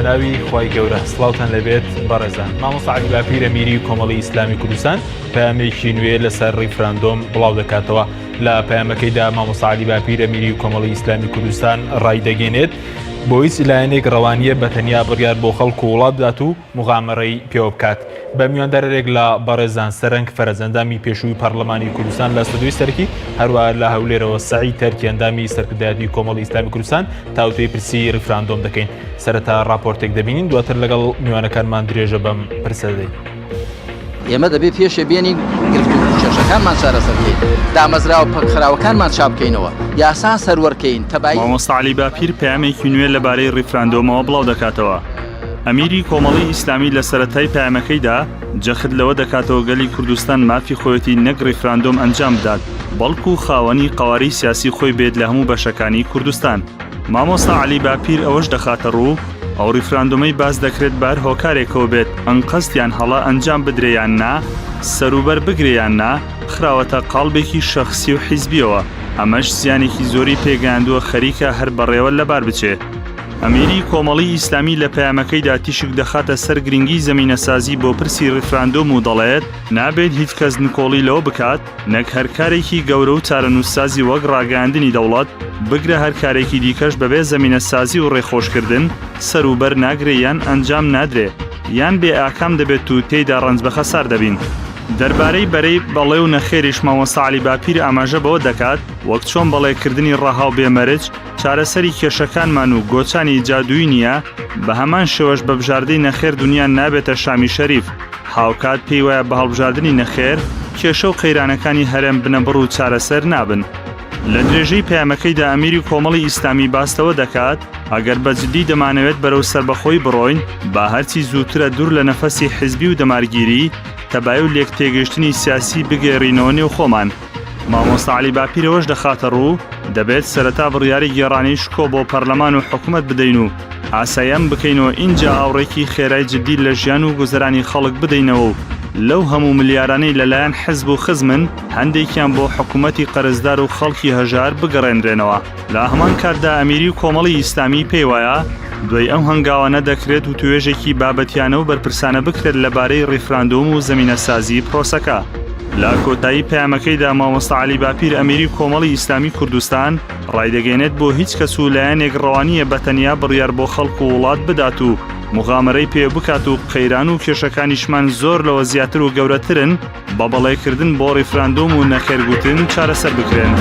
ناوی خوای گەورە سڵاوتان لەبێت بەڕێزان. مامۆستا عەلی باپیر ئەمیری کۆمەڵی ئیسلامی کوردستان پەیامێکی نوێ لەسەر ڕیفراندۆم بڵاو دەکاتەوە. لە پەیامەکەیدا مامۆستا عەلی باپیر ئەمیری کۆمەڵی ئیسلامی کوردستان ڕایدەگەێنێت بۆ هیچ لایەنێک ڕەوانیە بەتەنیا بڕیار بۆ خەڵک و وڵات بدات و موغامەڕەی پێوە بکات. بە میواندارێک لە بەڕێزان سەرنگ فەرەزەندامی پێشووی پەرلەمانی کوردستان لە سەدوی سەرکی هەروەها لە هەولێرەوە سەعید تەرکی ئەندامی سەرکردایەتی کۆمەڵی ئیسلامی کوردستان تاوتوی پرسی ڕیفراندۆم دەکەین. سەرەتا راپۆرتێک دەبینین دواتر لەگەڵ میوانەکانمان درێژە بەم پرسە دەدەین. ئێمە دەبێت پێشێ بێنین گرفتو کێشەکانمان چارەسەر بکەین، دامەزراوە پەکخراوەکانمان چاپ بکەینەوە، یاسان سەروەرکەین. تەبایی مامۆستا عەلی باپیر پەیامێکی نوێ لەبارەی ڕیفراندۆمەوە بڵاو دەکاتەوە. ئەمیری کۆمەڵی ئیسلامی لە سەرەتای پەیامەکەیدا جەخت لەوە دەکاتەوە گەلی کوردستان مافی خۆیەتی نەک ڕیفراندۆم ئەنجام بدات، بەڵکو خاوەنی قەواری سیاسی خۆی بێت لە هەموو بەشەکانی کوردستان. مامۆستا عەلی باپیر ئەوەش دەخاتە ڕوو ئەو ڕیفراندۆمەی باز دەکرێت بار هۆکارێکەوە بێت ئەنقەستیان هەڵا ئەنجام بدرێیان نا، سەروبەر بگرێیان نا، خراوەتە قاڵبێکی شەخسی و حیزبیەوە. ئەمەش زیانێکی زۆری پێگەیاندووە خەریکە هەر بەڕێوە لەبار بچێت. ئەمیری کۆمەڵی ئیسلامی لە پەیامەکەیدا تیشک دەخاتە سەر گرنگی زەمینەسازی بۆ پرسی ڕیفراندۆم و دەڵێت نابێت هیچ کەس نکۆڵی لەوە بکات نەک هەر کارێکی گەورە و چارەنووسسازی وەک ڕاگەاندنی دەوڵەت بگرە هەر کارێکی دیکەش بەبێ زەمینەسازی و ڕێخۆشکردن سەروبەر ناگرێ یان ئەنجام نادرێ یان بێ ئاکام دەبێت و تێیدا ڕەنج بە خەسار دەبین. دەربارەی بەرەی بەڵێ و نەخێریش مامۆستا عەلی باپیر ئاماژە بەوە دەکات وەک چۆن بەڵێکردنی ڕەهاو بێمەرج چارەسەری کێشەکانمان و گۆچانی جادووی نییە، بە هەمان شێوەش بە بژاردەی نەخێر دنیا نابێتە شامی شەریف. هاوکات پێی وایە بە هەڵبژاردننی نەخێر کێشە و قەیرانەکانی هەرێم بنەبڕ و چارەسەر نابن. لە درێژەی پەیامەکەیدا ئەمیری کۆمەڵی ئیسلامی باستەوە دەکات ئەگەر بەجددی دەمانەوێت بەرەو سەربەخۆی بڕۆین با هەرچی زووترە دوور لە نەفەسی حیزبی و دەمارگیری تەبای و لێک تێگەشتنی سیاسی بگێڕینەوە نێو خۆمان. مامۆستا عەلی باپیرەوەش دەخاتە ڕوو دەبێت سەرەتا بڕیاری گێڕانی شکۆ بۆ پەرلەمان و حکوومەت بدەین و ئاساییان بکەینەوە ئینجا ئاوڕێکی خێرای جددی لە ژیان و گوزەرانی خەڵک بدەینەوە و لەو هەموو ملیارانەی لەلایەن حزب و خزمن هەندێکیان بۆ حکوومەتی قەرزدار و خەڵکی هەژار بگەڕێنرێنەوە. لە هەمان کاردا ئەمیری کۆمەڵی ئیسلامی پێی وایە دوای ئەم هەنگاوانە دەکرێت و توێژێکی بابەتیانە و بەرپرسانە بکرێت لەبارەی ڕیفراندۆم و زەمینەسازی پرۆسەکە. لە کۆتایی پەیامەکەیدا مامۆستا عەلی باپیر ئەمیری کۆمەڵی ئیسلامی کوردستان ڕایدەگەێنێت بۆ هیچ کەس و لایەنێک ڕەوانیە بەتەنیا بڕیار بۆ خەڵک و وڵات بدات و موغامەرەی پێ بکات و قەیران و کێشەکانیشمان زۆر لەوە زیاتر و گەورەترن بە بەڵێکردن بۆ ڕیفراندۆم و نەخێرگوتن چارەسەر بکرێن.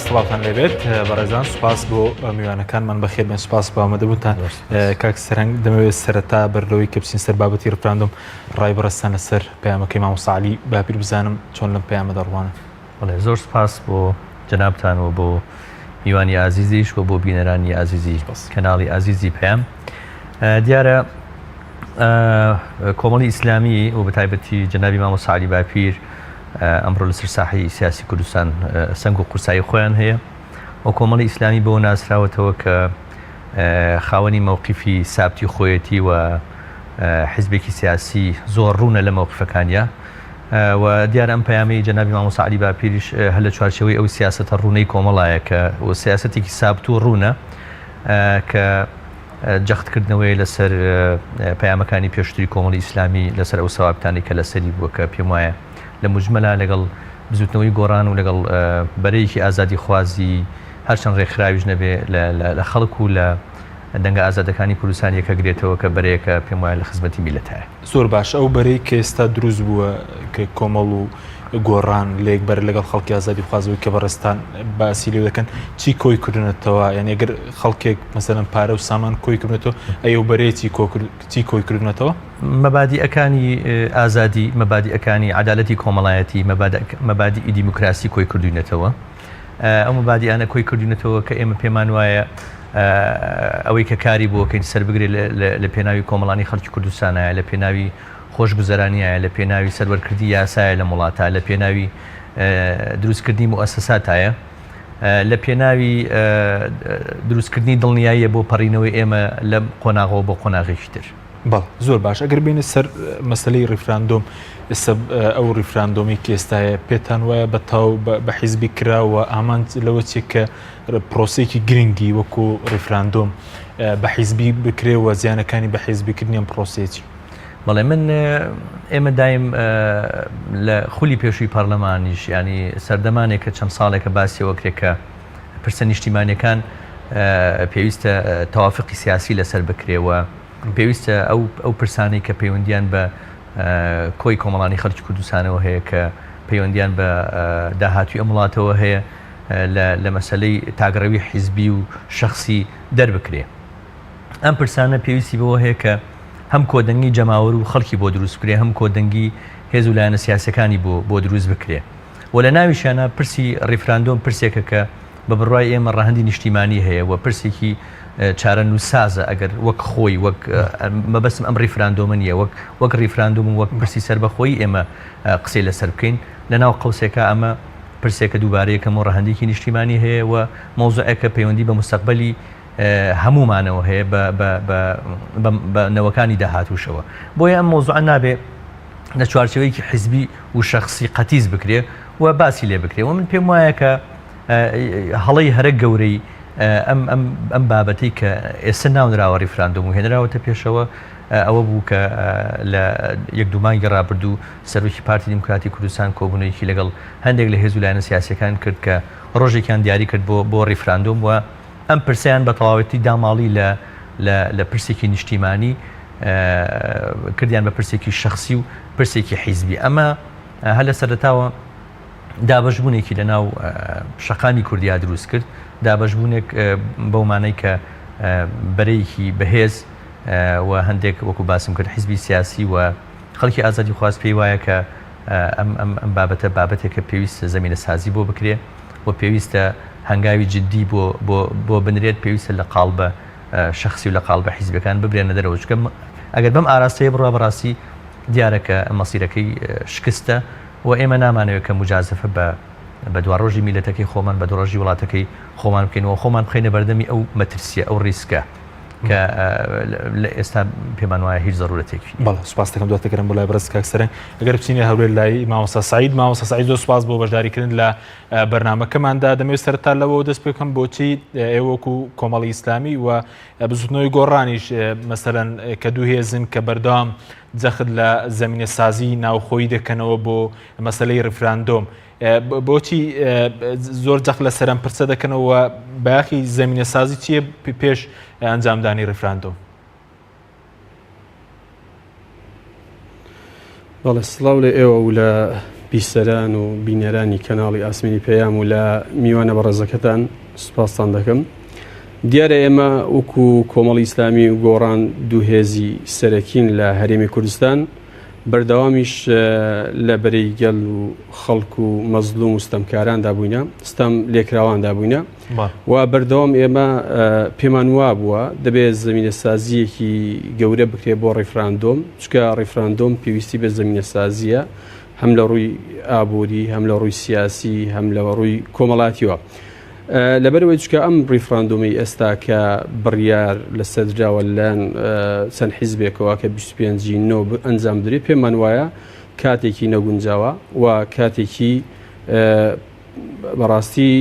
سڵاوتان لەبێت بەڕێزان سوپاس بۆ میوانەکانمان بەخێر بێن سوپاس بۆ ئامادەبوونتان. کاک سەرنگ دەمەوێت سەرەتا بەرلەوەی کە بچین سەر بابەتی ڕیفراندۆم ڕای بەڕێستان لەسەر پەیامەکەی مامۆستا عەلی باپیر بزانم چۆن لەم پەیامەدا ڕوانن. زۆر سوپاس بۆ جەنابتان و بۆ میوانی ئازیزیش و بۆ بینەرانی ئازیزی کەناڵی ئازیزی پەیام. دیارە کۆمەڵی ئیسلامی و بەتایبەتی جەنابی مامۆستا عەلی باپیر ئەمڕۆ لەسەر ساحەی سیاسی کوردستان سەنگ و قورسایی خۆیان هەیە. ئەو کۆمەڵی ئیسلامی بۆ ناسراوەتەوە کە خاوەنی مەوقیفی سابتی خۆیەتی و حیزبێکی سیاسی زۆر ڕوونە لە مەوقیفەکانیە و دیارە ئەم پەیامەی جەنابی مامۆستا عەلی باپیریش هەر لە چوارچێوەی ئەو سیاسەتە ڕوونەی کۆمەڵایە کە سیاسەتێکی سابت و ڕوونە کە جەختکردنەوەی لەسەر پەیامەکانی پێشتری کۆمەڵی ئیسلامی لەسەر ئەو سەوابتانی کە لەسەری بووە کە پێم وایە لە مجمەلا لەگەڵ بزوتنەوەی گۆڕان و لەگەڵ بەرەیەکی ئازادی خوازی هەرچەند ڕێکخراویش نەبێ لە خەڵک و لە دەنگە ئازادەکانی کوردستان یەکەگرێتەوە کە بەرەیەکە پێم وایە لە خزمەتی میلەتایە. زۆر باش ئەو بەرەی کە ئێستا دروست بووە کە کۆمەڵ و گۆڕان لێک بەر لەگەڵ خەڵکی ئازادی خوازەوەی کە بەڕێستان باسی لێ دەکەن چی کۆی کردنێتەوە یعنی ئەگەر خەڵکێک مەسەلەن پارە و سامان کۆی کردنێتەوە ئەو بەرێتی چی کۆی کردنێتەوە مەبادیئەکانی ئازادی مەبادیئەکانی عەدالەتی کۆمەڵایەتی مەبادیئی دیموکراسی کۆی کردوینەتەوە ئەو مەبادیانە کۆی کردوینەتەوە کە ئێمە پێمان وایە ئەوەی کە کاری بۆکەین سەر بگرێت لە پێناوی کۆمەڵانی خەڵکی کوردستانایە لە پێناوی خۆشگوزەرانیایە لە پێناوی سەروەرکردی یاسایە لە وڵاتە لە پێناوی دروستکردنی موسساتایە لە پێناوی دروستکردنی دڵنیاییە بۆ پەڕینەوەی ئێمە لە قۆناغەوە بۆ قۆناغێکی تر بەڵ زۆر باش ئەگەر بینێت سەر مەسلەی ڕیفراندۆم ئەو ڕیفراندۆمی کە ئێستاە پێتان وایە بە تاو بە حیزبی کراوە ئامان لەوە چێک کە پرۆسێکی گرنگی وەکو ڕیفراندۆم بە حیزبی بکرێەوە زیانەکانی بە حیزبیکردنیان پرۆسێکی بەڵێ من ئێمە دایم لە خولی پێشووی پەرلەمانیش ینی سەردەمانێک کە چەند ساڵێکە باسیەوە کرێت کە پرسە نیشتیمانیەکان پێویستە تەوافقی سیاسی لەسەر بکرێەوە پێویستە ئەو پرسانەی کە پەیوەندیان بە کۆی کۆمەڵانی خەڵکی کوردستانەوە هەیە کە پەیوەندیان بە داهاتوی ئەم وڵاتەوە هەیە لە مەسلەی تاگەڕەوی حیزبی و شخصی دەربکرێ ئەم پرسانە پێویستی بەوە هەیە کە هەم کۆدەنگی جەماوەر و خەڵکی بۆ دروست بکرێ هەم کۆدەنگی هێز و لایەنە سیاسەکانی بۆ دروست بکرێ و لە ناویشانە پرسی ڕیفراندۆم پرسێکە کە بە بڕای ئێمە ڕەهەندی نیشتیمانی هەیە و پرسێکی چارە نووسازە ئەگەر وەک خۆی وەک مەبەستم ئەم ڕیفراندۆمە نیە وەک ڕیفراندۆم و وەک پرسی سەربەخۆیی ئێمە قسەی لەسەر بکەین لەناو قەوسێکە ئەمە پرسێکە دووبارەیەکەم و ڕەهەندێکی نیشتیمانی هەیە و مەوزوعەکە پەیوەندی بە مستەقبەلی هەمومانەوە هەیە بە نەوەکانی داهاتووشەوە بۆیە ئەم مۆزوع نابێ لە چوارچەوەیەکی حیزبی و شخصی قەتیز بکرێ و باسی لێ بکرێ و من پێم وایە کە هەڵەی هەرە گەورەی ئەم بابەتی کە ئێستا ناونراوە ڕیفراندۆم و هێنراوەتە پێشەوە ئەوە بوو کە لە یەک دومانگی ڕابردوو سەرۆکی پارتی دیموکراتی کوردستان کۆبوونەوەیەکی لەگەڵ هەندێک لە هێز و لایەنە سیاسیەکان کرد کە ڕۆژێکیان دیاری کرد بۆ ڕیفراندۆم و ئەم پرسیان بە تەواوەتی داماڵی لە پرسێکی نیشتیمانی کردیان بە پرسێکی شخصی و پرسێکی حیزبی ئەمە هەر لە سەرەتاوە دابەشبوونێکی لەناو شەقامی کوردیا دروست کرد دابەشبوونێک بەومانەی کە بەرەیەکی بەهێز و هەندێک وەکو باسم کرد حیزبی سیاسی و خەڵکی ئازادی خواست پێی وایە کە ئەم بابەتێکە پێویستە زەمینە سازی بۆ بکرێ و پێویستە هەنگاوی جددی بۆ بنرێت پێویستە لە قاڵبە شخصی و لە قاڵبە حیزبەکان ببرێنە دەرەوە چکە ئەگەر بەم ئاراستەیە بڕوا بەڕاستی دیارەکە مەسیرەکەی شکستە و ئێمە نامانەوێت کە مجازفە بە دوا ڕۆژی میلەتەکەی خۆمان بە دوڕۆژی وڵاتەکەی خۆمان بکەینەوە خۆمان بخەینە بەردەمی ئەو مەترسیە ئەو ریسکە کە لە ئێستا پێمان وایە هیچ ضرورەتێکی بەڵێ سوپاس دەکەم دواتەکەم بۆ لای بەڕێز کاک سەرنگ ئەگەر بچینە هەولێر لای مامۆستا سعید زۆر سوپاس بۆ بەشداریکردن لە بەرنامەکەماندا دەمەوێت سەرتا لەوە دەست پێ بکەم بۆچی ئێوە وەکو کۆمەڵی ئیسلامی و بزوتنەوەی گۆڕانیش مەسەلەن کە دوو هێزن کە بەردەوام جەخت لە زەمینە سازی ناوخۆیی دەکەنەوە بۆ مەسەلەی ڕیفراندۆم بۆچی زۆر جەخت لە سەرم پرسە دەکەنەوە باخی زەمینە سازی چییە پێش ئەنجامدانی ڕیفراندۆم بەڵێ سڵاو لە ئێوە و لە بیسەران و بینەرانی کەناڵی ئاسمینی پەیام و لە میوانە بەڕێزەکەتان سوپاسان دەکەم دیارە ئێمە وەکو کۆمەڵی ئیسلامی و گۆڕان دوو هێزی سەرەکین لە هەرێمی کوردستان بەردەوامیش لە بەرەی گەل و خەڵک و مەزلوم و ستەمکاراندا بووینە ستەم لێکراواندا بووینە و بەردەوام ئێمە پێمان وا بووە دەبێت زەمینە سازیەکی گەورە بکرێت بۆ ڕیفراندۆم چکە ڕیفراندۆم پێویستی بە زەمینە سازیە هەم لە ڕووی ئابووری هەم لە ڕووی سیاسی هەم لە ڕووی کۆمەڵاتیەوە لەبەرەوەی چکە ئەم ڕیفراندۆمی ئێستا کە بڕیار لە سەردراوە لەن چەند حیزبێکەوە کە 25 نۆ ئەنجام درێت پێمان وایە کاتێکی نەگونجاوە و کاتێکی بەڕاستی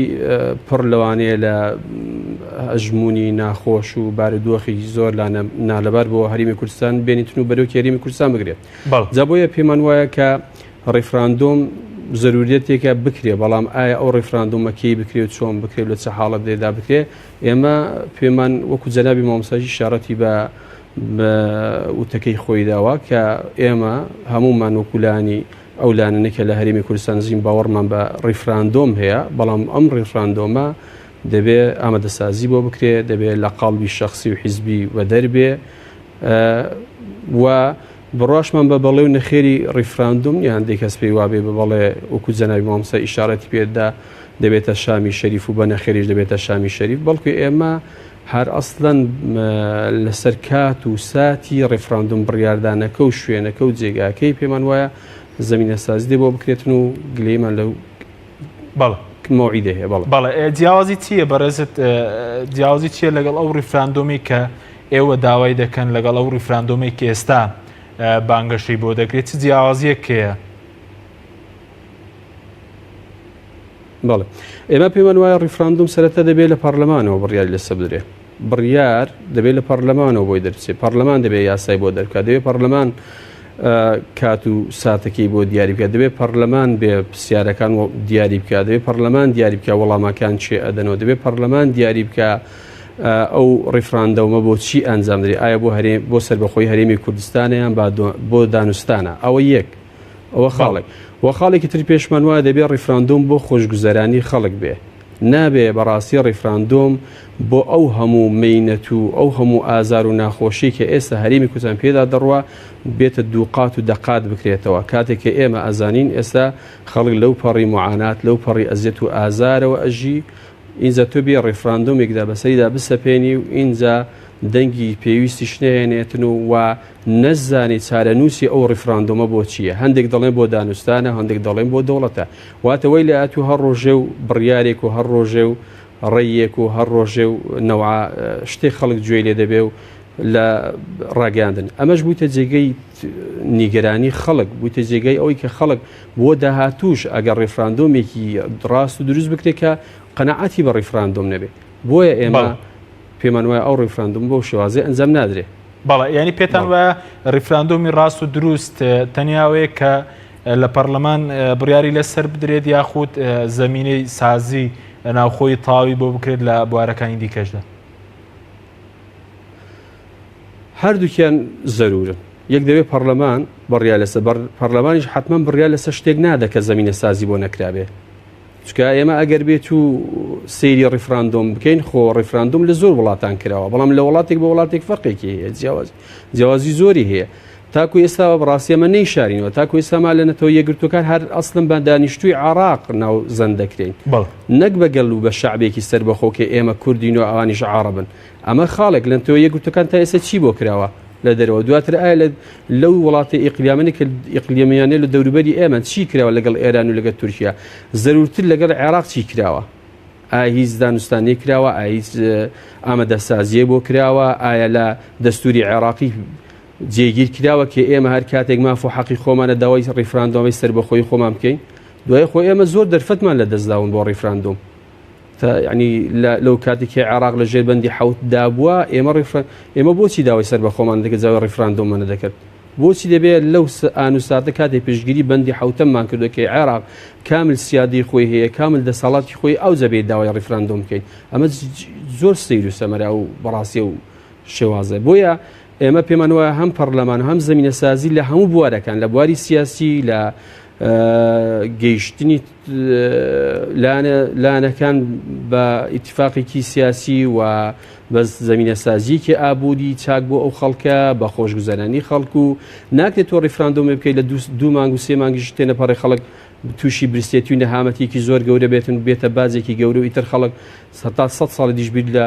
پڕ لەوانەیە لە ئەژمونی ناخۆش و بارودۆخی زۆر نالەبار بۆ هەرێمی کوردستان بێنیتن و بەرەو هەرێمی کوردستان بگرێت جا بۆیە پێمان وایە کە ڕیفراندۆم زەرورەتێکە بکرێ بەڵام ئایا ئەو ڕیفراندۆمەکەی بکرێت چۆن بکرێت لە چه حاڵەت دێدا بکرێت ئێمە پێمان وەکو جەنابی مامۆستاژی شارەتی بە وتەکەی خۆی داوە کە ئێمە هەمومان وەکولانی ئەو لانەی کە لە هەرێمی کوردستان زیین باوەڕمان بە ڕیفراندۆم هەیە بەڵام ئەم ڕیفراندۆمە دەبێت ئامادەسازی بۆ بکرێت دەبێت لە قاڵبی شخصی و حیزبی و دەربێ و بڕاشمان بە بەڵێ و نەخێری ڕیفراندۆم هەندێک کەس پێی وابێ بە بەڵێ وەکو جەنابی مامۆستا ئیشارەتی پێدا دەبێتە شامی شەریف و بە نەخێریش دەبێتە شامی شەریف بەڵکو ئێمە هەر ئەسڵەن لەسەر کات و ساتی ڕێفراندۆم بڕیاردانەکە و شوێنەکە و جێگاکەی پێمان وایە زمینە سازی دێ بۆ بکرێتن و گلەیمان لەو مەوعیدە هەیە بەڵێ جیاوازی چییە بەڕێزت جیاوازی چییە لەگەڵ ئەو ڕیفراندۆمی کە ئێوە داوای دەکەن لەگەڵ ئەو ڕیفراندۆمی کە ئێستا بانگەشەی بۆ دەکرێت چ جیاوازیەکەیە؟ بەڵێ ئێمە پێمان وایە ڕیفراندۆم سەرەتا دەبێت لە پەرلەمانەوە بڕیاری لەسەر بدرێت بڕیار دەبێت لە پەرلەمانەوە بۆی دەرچێت پەرلەمان دەبێت یاسای بۆ دەرکات دەبێت پەرلەمان کات و ساتەکەی بۆ دیاری بکات دەبێت پەرلەمان بێ پرسیارەکان دیاری بکات دەبێت پەرلەمان دیاری بکە وەڵامەکان چێ ئەدەنەوە دەبێت پەرلەمان دیاری بکە ئەو ڕیفراندۆمە بۆ چی ئەنجام درێ ئایا بۆ سەربەخۆی هەرێمی کوردستانیان بۆ دانوستانە ئەوە یەک ئەوە خاڵێک وە خاڵێکی تر پێشمان وایە دەبێت ڕیفراندۆم بۆ خۆشگوزەرانی خەڵک بێ نابێ بەڕاستی ڕیفراندۆم بۆ ئەو هەموو مینەت و ئەو هەموو ئازار و ناخۆشی کە ئێستا هەرێمی کوردستان پێدا دەڕوا بێتە دووقات و دەقات بکرێتەوە کاتێک کە ئێمە ئەزانین ئێستا خەڵک لەو پەڕی معانات لەو پەڕی ئەزیەت و ئازارەوە ئەژی ئینجا تۆ بێ ڕیفراندۆمێکدا بەسەریدا بسەپێنی و ئینجا دەنگی پێویستی شنێنێتن و نەزانی چارەنووسی ئەو ڕیفراندۆمە بۆ چییە هەندێک دەڵێن بۆ دانوستانە هەندێک دەڵێن بۆ دەوڵەتە واتەوەی لە ئەتو هەر ڕۆژێ و بڕیارێک و هەر ڕۆژێ و ڕێیەک و هەر ڕۆژێ و نەوە شتێک خەڵک گوێ لێ دەبێ و لە ڕاگەاندن ئەمەش بوویتە جێگەی نیگەرانی خەڵک بوویتە جێگەی ئەوەی کە خەڵک بۆ داهاتوش ئەگەر ڕیفراندۆمێکی ڕاست و دروست بکرێت کە قەنەعەتی بە ڕیفراندۆم نەبێت بۆیە ئێمە پێمان وایە ئەو ڕیفراندۆم بۆ شێوازێ ئەنجام نادرێت بەڵێ ینی پێتان وایە ڕیفراندۆمی ڕاست و دروست تەنیاوەیە کە لە پەرلەمان بڕیاری لەسەر بدرێت یاخود زەمینەی سازی ناوخۆی تاوی بۆ بکرێت لە بوارەکانی دیکەشدا هەردووکیان زەرورن یەک دەوێت پەرلەمان بڕیار لەسەر پەرلەمانیش حتمما بڕیار لەسەر شتێک نادە کە زەمینە سازی بۆ نەکرابێ چکە ئێمە ئەگەر بێت و سەیری ڕیفراندۆم بکەین خۆ ڕیفراندۆم لە زۆر وڵاتان کراوە بەڵام لە وڵاتێک بە وڵاتێک فەرقێکی هەیە جیاوازی زۆری هەیە تاکو ئێستا بەڕاستی ئەمە نەیشارینەوە تاکو ئێستاما لە نەتەوە یەکگرتوەکان هەر ئەسڵم بە دانیشتووی عێراق ناو زەن دەکرێن نەک بەگەڵ و بە شعبێکی سەربەخۆکە ئێمە کوردین و ئەوانیش عەرەبن ئەمە خاڵێک لەنەوە یەکگرتوەکان تا ئێستا چی بۆ کراوە لە دەرەوە دواتر ئایا لەو وڵاتی ئیقلیمانی کە ئیقلیمیانێ لە دەوروبەری ئێمە چی کراوە لەگەڵ ئێران و لەگەڵ تورکیا زەرورتر لەگەڵ عێراق چی کراوە ئایا هیچ دانوستانی کراوە ئایا هیچ ئامادەسازیە بۆ کراوە ئایا لە دەستوری عێراقی جێگیر کراوە کە ئێمە هەر کاتێک ماف و حەقی خۆمانە داوای ڕیفراندۆمی سەربەخۆی خۆمان بکەین دوای خۆ ئێمە زۆر دەرفەتمان لە دەستداون بۆ ڕیفراندۆم ینی لەو کاتێکی عێراق لە ژێربەندی حەوت دابووە ئێمە بۆچی داوای سەربەخۆمان دەکرد جاوای ڕیفراندۆمانە دەکرد بۆچی دەبێت لەو ئانوساتە کاتێک پشتگیری بەندی حوتەممان کردوکەی عێراق کامل سیادی خۆی هەیە کامل دەسەڵاتی خۆی ئەو زەبێت داوای ڕیفراندۆم بکەین ئەمە زۆر سەیر و سەمەرا و بەڕاستی و شێوازە بۆیە ئێمە پێمان وایە هەم پەرلەمان هەم زمینە سازی لە هەموو بوارەکان لە بواری سیاسی لە گەیشتنی لانەکان بە ئیتفاقێکی سیاسی و بە زمینە سازیکی ئابووری چاک بۆ ئەو خەڵکە بە خۆشگوزەرانی خەڵک و ناکرێت تۆ ڕیفراندۆمێ بکەیت لە دوو مانگ و سێ مانگیش تێنە پەڕی خەڵک تووشی برسێتی و نەهامەتێکی زۆر گەورە بێتە بازێکی گەورە و ئیتر خەڵک تا 100 ساڵی دیشبیر لە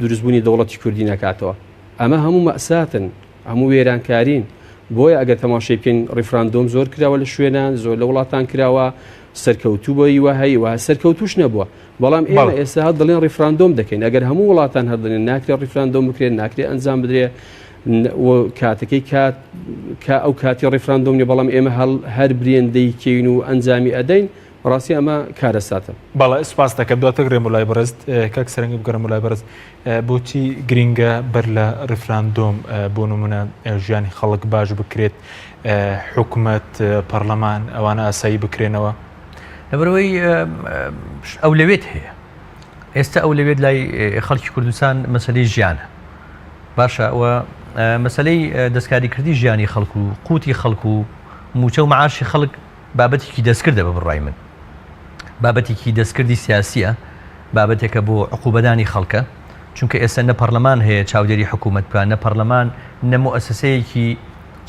دروستبوونی دەوڵەتی کوردی نەکاتەوە ئەمە هەموو مەئساتن هەموو وێرانکارین بۆیە ئەگەر تەماشای بکەین ڕیفراندۆم زۆر کراوە لە شوێنان زۆر لە وڵاتان کراوە سەرکەوتوو بۆی وهەیە و سەرکەوتوش نەبووە بەڵام ئێمە ئێستا هەر دەڵێن ڕیفراندۆم دەکەین ئەگەر هەموو وڵاتان هەردڵێن ناکرێت ڕیفراندۆم بکرێن ناکرێت ئەنجام بدرێ کاتەکەی ئەو کاتی ڕیفراندۆم نیە بەڵام ئێمە هەر برێندەی کەین و ئەنجامی ئەدەین ڕاستی ئەمە کارەساتە بەڵێ سپاس دەکەم دواتر گرێم وڵای بەرز کاک سەرنگی بگەڕم وڵای بەرز بۆچی گرینگە بەر لە ڕیفراندۆم بۆ نمونە ژیانی خەڵک باش بکرێت حکوومەت پەرلەمان ئەوانە ئاسایی بکرێنەوە لەبەرەوەی ئەولەوێت هەیە ئێستا ئەولەوێت لای خەڵکی کوردستان مەسەلەی ژیانە باشە ئەوە مەسەلەی دەستکاریکردی ژیانی خەڵک و قوتی خەڵک و موچە و معاشی خەڵک بابەتێکی دەستکردە بە بڕای من بابەتێکی دەستکردی سیاسیە بابەتێکە بۆ عقوبەدانی خەڵکە چونکە ئێستا نە پەرلەمان هەیە چاودێری حکوومەت بکات نە پەرلەمان نە موسسەیەکی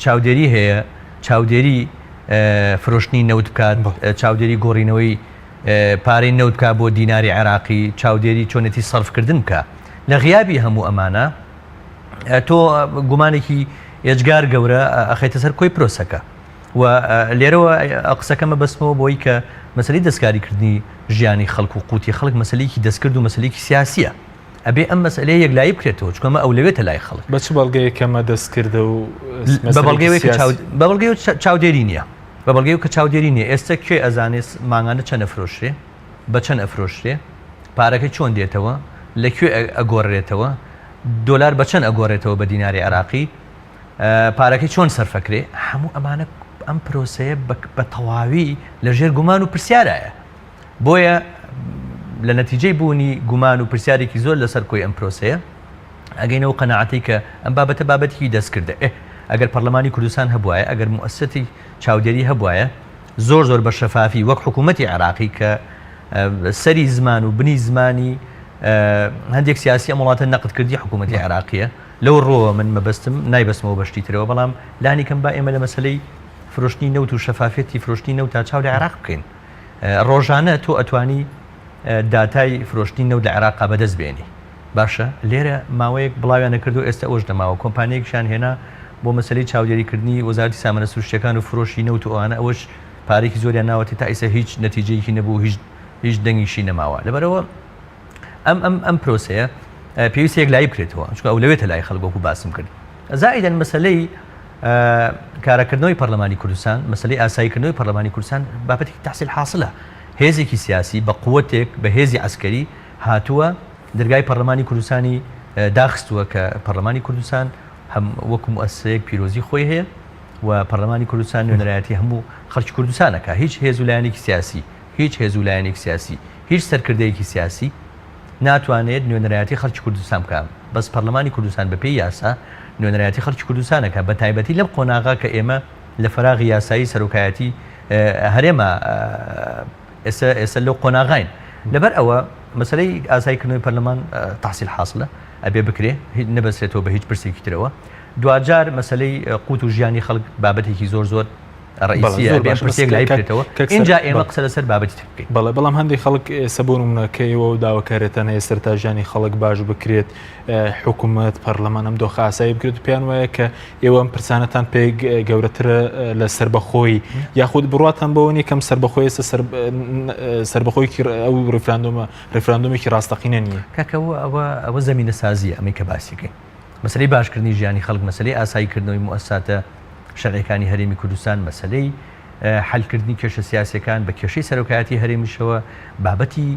چاودێری هەیە چاودێری فرۆشتنی نەوت بکات چاودێری گۆڕینەوەی پارەی نەوت بکات بۆ دیناری عێراقی چاودێری چۆنێتی سەرفکردن بکە لە غیابی هەموو ئەمانە تۆ گومانێکی ئێجگار گەورە ئەخەیتە سەر کۆی پرۆسەکە و لێرەوە قسەکەمە بەسمەوە بۆی کە مەسلەی دەستکاریکردنی ژیانی خەڵک و قوتی خەڵک مەسلەیەکی دەستکرد و مەسلەیەکی سیاسیە ئەبێ ئەم مەسلەیە یەکلایی بکرێتەوە چکەمە ئەولەوێتە لای خەڵک بە چ بەڵگەیەکەمە دەستکردە و بە بەڵگەی چاودێری نییە بە بەڵگەی کە چاودێری نییە ئێستا کوێ ئەزانێت ماگانە چەند ئەفرۆشرێ بە چەند ئەفرۆشرێ پارەکەی چۆن دێتەوە لەکوێ ئەگۆڕێتەوە دۆلار بە چەند ئەگۆڕێتەوە بە دیناری عێراقی پارەکەی چۆن سەرفەکرێ هەموو ئەمانە ئەم پرۆسەیە بە تەواوی لەژێر گومان و پرسیارایە بۆیە لە نەتیجەی بوونی گومان و پرسیارێکی زۆر لەسەر کۆی ئەم پرۆسەیە ئەگەینەوە قەناعەتی کە ئەم بابەتێکی دەستکردە ئەگەر پەرلەمانی کوردستان هەبوایە ئەگەر موسسەتی چاودێری هەبوایە زۆر بە شەفافی وەک حکوومەتی عێراقی کە سەری زمان و بنی زمانی هەندێک سیاسی ئەم وڵاتە نەقد کردی حکوومەتی عێراقیە لەو ڕۆوە من مەبەستم نایبەستمەوە بەشتی ترەوە بەڵام لانی کەم با ئێمە لە مەسلەی فرۆشتنی نەوت و شەفافێتی فرۆشتنی نەوت تا چاو لە عێراق بکەین ڕۆژانە تۆ ئەتوانی داتای فرۆشتنی نەوت لە عێراقا بەدەست بێنی باشە لێرە ماوەیەک بڵاویانە کردو ئێستا ئەوش دەماوە کۆمپانیەکیشان هێنا بۆ مەسلەی چاودێریکردنی وەزارەتی سامانە سروشتیەکان و فرۆشی نەوت و ئەوانە ئەوش پارێکی زۆریان ناوەتی تا ئێستا هیچ نەتیجەیەکی نەبوو هیچ دەنگیشی نەماوە لەبەرەوە ئەم پرۆسەیە پێویستە یەکلایی بکرێتەوە چونکە ئەولەوێتە لای خەڵک وەکو باسم کرد زائیدەن مەسلەی کارەکردنەوەی پەرلەمانی کوردستان مەسلەی ئاساییکردنەوەی پەرلەمانی کوردستان بابەتێکی تەحسیل حاصلە هێزێکی سیاسی بە قووەتێک بە هێزی عسکەری هاتووە دەرگای پەرلەمانی کوردستانی داخستووە کە پەرلەمانی کوردستان هەم وەکو موسسەیەک پیرۆزی خۆی هەیە و پەرلەمانی کوردستان نوێنەرایەتی هەموو خەڵکی کوردستانەکە هیچ هێز و لایەنێکی سیاسی هیچ سەرکردەیەکی سیاسی ناتوانێت نوێنەرایەتی خەڵکی کوردستان بکەم بەس پەرلەمانی کوردستان بە پێی یاسا نوێنەرایەتی خەڵکی کوردستانەکە بە تایبەتی لەم قۆناغا کە ئێمە لە فەراغی یاسایی سەرۆکایەتی هەرێمە ئێستا لەو قۆناغاین لەبەر ئەوە مەسلەی ئاساییکردنەوەی پەرلەمان تەحسیل حاصلە ئەبێ بکرێ نەبەسرێتەوە بە هیچ پرسێکی ترەوە دوجار مەسلەی قوت و ژیانی خەڵک بابەتێکی زۆر ڕئیسیە پرسێک لای بکرێتەوە اینجا ئێمە قسە لەسەر بابەتی تر بکەین بەڵام هەندێک خەڵک سەبوون منەکەیەوە و داواکارێتەنە ئێستا تا ژیانی خەڵک باش بکرێت حکوومەت پەرلەمان ئەم دۆخە ئاسایی بکرێت و پێیان وایە کە ئێوە ئەم پرسانەتان پێی گەورەترە لە سربەخۆی یاخود بڕاتان بەوە نیە کەم سربەخۆی ئێستا سربەخۆیکی ئەو ڕێفراندۆمێکی ڕاستەقینە نییە کاکەوە ئەوە زەمینە سازیە ئەمەی کە باسیکەین مەسلەی باشکردنی ژیانی خەڵک مەسلەی ئاساییکردنەوەی موسساتە شەرعیەکانی هەرێمی کوردستان مەسلەی حلکردنی کێشە سیاسیەکان بە کێشەی سەرۆکایەتی هەرێمیشەوە بابەتی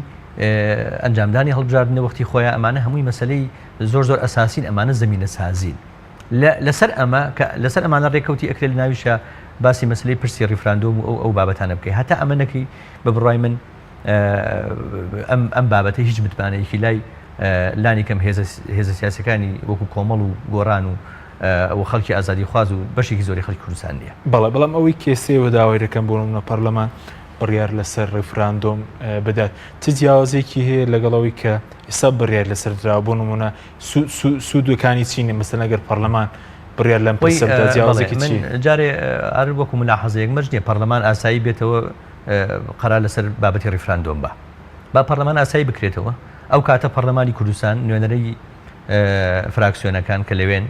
ئەنجامدانی هەڵبژاردنە وەختی خۆیان ئەمانە هەمووی مەسلەی زۆر ئەساسین ئەمانە زەمینە سازین لەسەر ئەمانە ڕێکەوتی ئەکرێت لە ناویشە باسی مەسلەی پرسی ڕیفراندۆم و ئەو بابەتانە بکەیت هەتا ئەمە نەکەی بە بڕای من ئەم بابەتە هیچ متمانەیەکی لانی کەم هێزە سیاسەکانی وەکو کۆمەڵ و گۆڕان و خەڵکی ئازادی خواز و بەشێکی زۆری خەڵکی کوردستان نیە بەڵام ئەوەی کێسەوە داوای دەکەم بۆ نمونە پەرلەمان بڕیار لەسەر ڕیفراندۆم بدات چ جیاوازێکی هەیە لەگەڵەوەی کە ئێستا بڕیار لەسەر درا بۆ نمونە سوودەکانی چینە مەسەڵەن ئەگەر پەرلەمان بڕیار لەم پرسەدا جیاوازێکی چی جارێ ئەر وەکو ملاحەزەیەک مەش نییە پەرلەمان ئاسایی بێتەوە قەرار لەسەر بابەتی ڕیفراندۆم با پەرلەمان ئاسایی بکرێتەوە ئەو کاتە پەرلەمانی کوردستان نوێنەرەی فراکسیۆنەکان کە لەوێن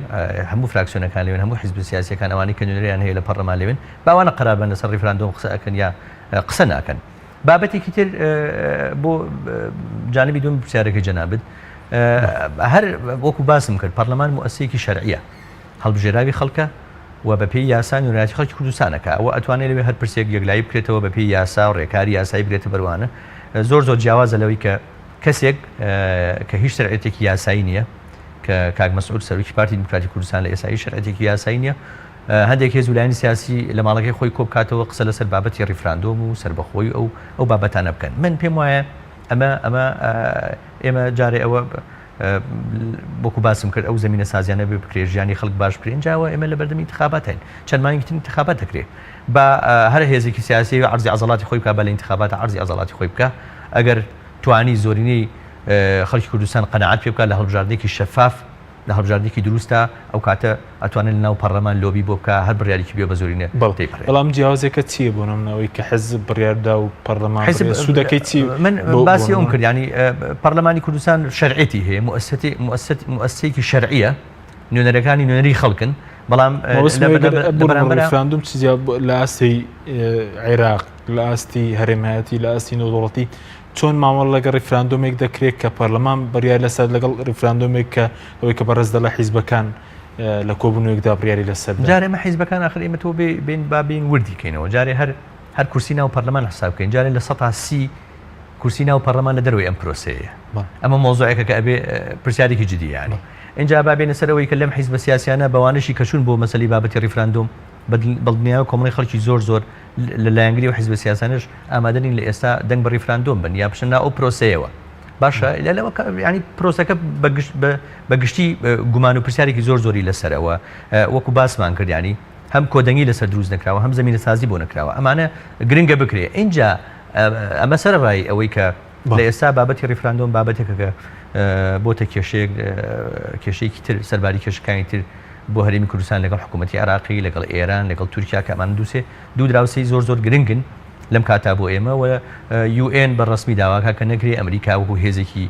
هەموو فراکسیۆنەکان لەوێن هەموو حیزب سیاسیەکان ئەوانەی کە نوێنەریان هەیە لە پەرلەمان لەوێن باوانە قەرار بن لەسەر ڕیفراندۆم قسە ئەکەن یا قسە ناکەن بابەتێکی تر بۆ جانبی دوم پرسیارەکە جەنابەت هەر وەکو باسم کرد پەرلەمان موسسەیەکی شەرعیە هەڵبژێراوی خەڵکە و بە پێی یاسا نوێنەراتی خەڵکی کوردستانەکە ئەوە ئەتوانێت لەوێ هەر پرسێک یەکلایی بکرێتەوە بە پێی یاسا و ڕێکاری یاسایی بێتە بەروانە زۆر جیاوازە لەوەی کە کەسێک کە هیچ شەرعەتێکی یاسایی نییە کە کاک مەسعود سەرۆکی پارتی دیموکراتی کوردستان لە ئێسایی شەرعەتێکی یاسایی نییە هەندێک هێز و لایەنی سیاسی لە ماڵەکەی خۆی کۆبکاتەوە قسە لەسەر بابەتی ڕیفراندۆم و سربەخۆی ئەو بابەتانە بکەن من پێم وایە ئەمە ئێمە جارێ ئەوە بۆکو باسم کرد ئەو زەمینە سازیانە بێ بکرێ ژیانی خەڵک باش بکرێن جاوە ئێمە لە بەردەمی انتخابات هەین چەند مانگی انتخابات دەکرێت بە هەر هێزێکی سیاسی عرضی عضلاتی خۆی بکە بە لە انتخابات عرضی عضلاتی خۆی بکە ئەگەر توانی زۆرینەی خەڵکی کوردستان قەنەعەت پێ بکە لە هەڵبژاردنێکی شەفاف لە هەڵبژاردنێکی دروستە ئەو کاتە ئەتوانێت لە ناو پەرلەمان لۆبی بۆ بکە هەر بڕیارێکی بێ بە زۆرینە بەڵام جیاوازێکە چییە بۆ نمونەوەی کە حزب بڕیاردا و پەرلەمان سوودەکەی چی من باسی ئەوم کرد ینی پەرلەمانی کوردستان شەرعێتی هەیە مؤسسەیەکی شەرعیە نوێنەرەکانی نوێنەری خەڵکن بەڵام ریفراندوم چیزیا لە ئاستی عێراق لە ئاستی هەرێمایەتی لە ئاستی نەوزوڵەتی چۆن مامەڵ لەگە ریفراندۆمێک دەکرێت کە پەرلەمان بڕیار لەسەر لەگەڵ ریفراندۆمێک کە ئەوەی کە بەڕێزدە لە حیزبەکان لە کۆبوونەوەیەکدا بڕیاری لەسەر جارێ مە حیزبەکان آخر ئێمە تۆ بین بابین وردی کەینەوە جارێ هەر کورسی ناو پەرلەمان حساب بکەین جارێ لە 130 کورسی ناو پەرلەمان لە دەروی ئەم پرۆسەیە ئەمە مۆزوعێکە کە ئەبێ پرسیارێکی جدی یانی اینجا بابێنە سەرەوەی کە لەم حیزبە سیاسیانە بەوانشی کەچوون بۆ مەسەلی بابەتی ریفراندۆم بەڵبنیاوە کۆمەڵی خەڵکی زۆر لەلایەنگری و حیزبە سیاسانش ئامادەنین لە ئێستا دەنگ بە ریفراندۆم بن یا بشنا ئەو پرۆسەیەوە باشە لەوە ینی پرۆسەکە بەگشتی گومان و پرسیارێکی زۆری لەسەرەوە وەکو باسمان کرد ینی هەم کۆدەنگی لەسەر دروست نکراوە هەم زمینە سازی بۆ نکراوە ئەمانە گرنگە بکرێ اینجا ئەمە سەرڕای ئەوەی کە لە ئێستا بابەتی ریفراندۆم بابەتێکە کە بۆتە کێشەیەکی تر سەرباری کێشەکانی تر بۆ هەرێمی کوردستان لەگەڵ حکوومەتی عراقی لەگەڵ ئێران لەگەڵ تورکیا کە ئەمان دوو دراوسەی زۆر گرنگن لەم کاتا بۆ ئێمە و UN بەڕسمی داواکە کە نەکرێ ئەمریکا وەکو هێزێکی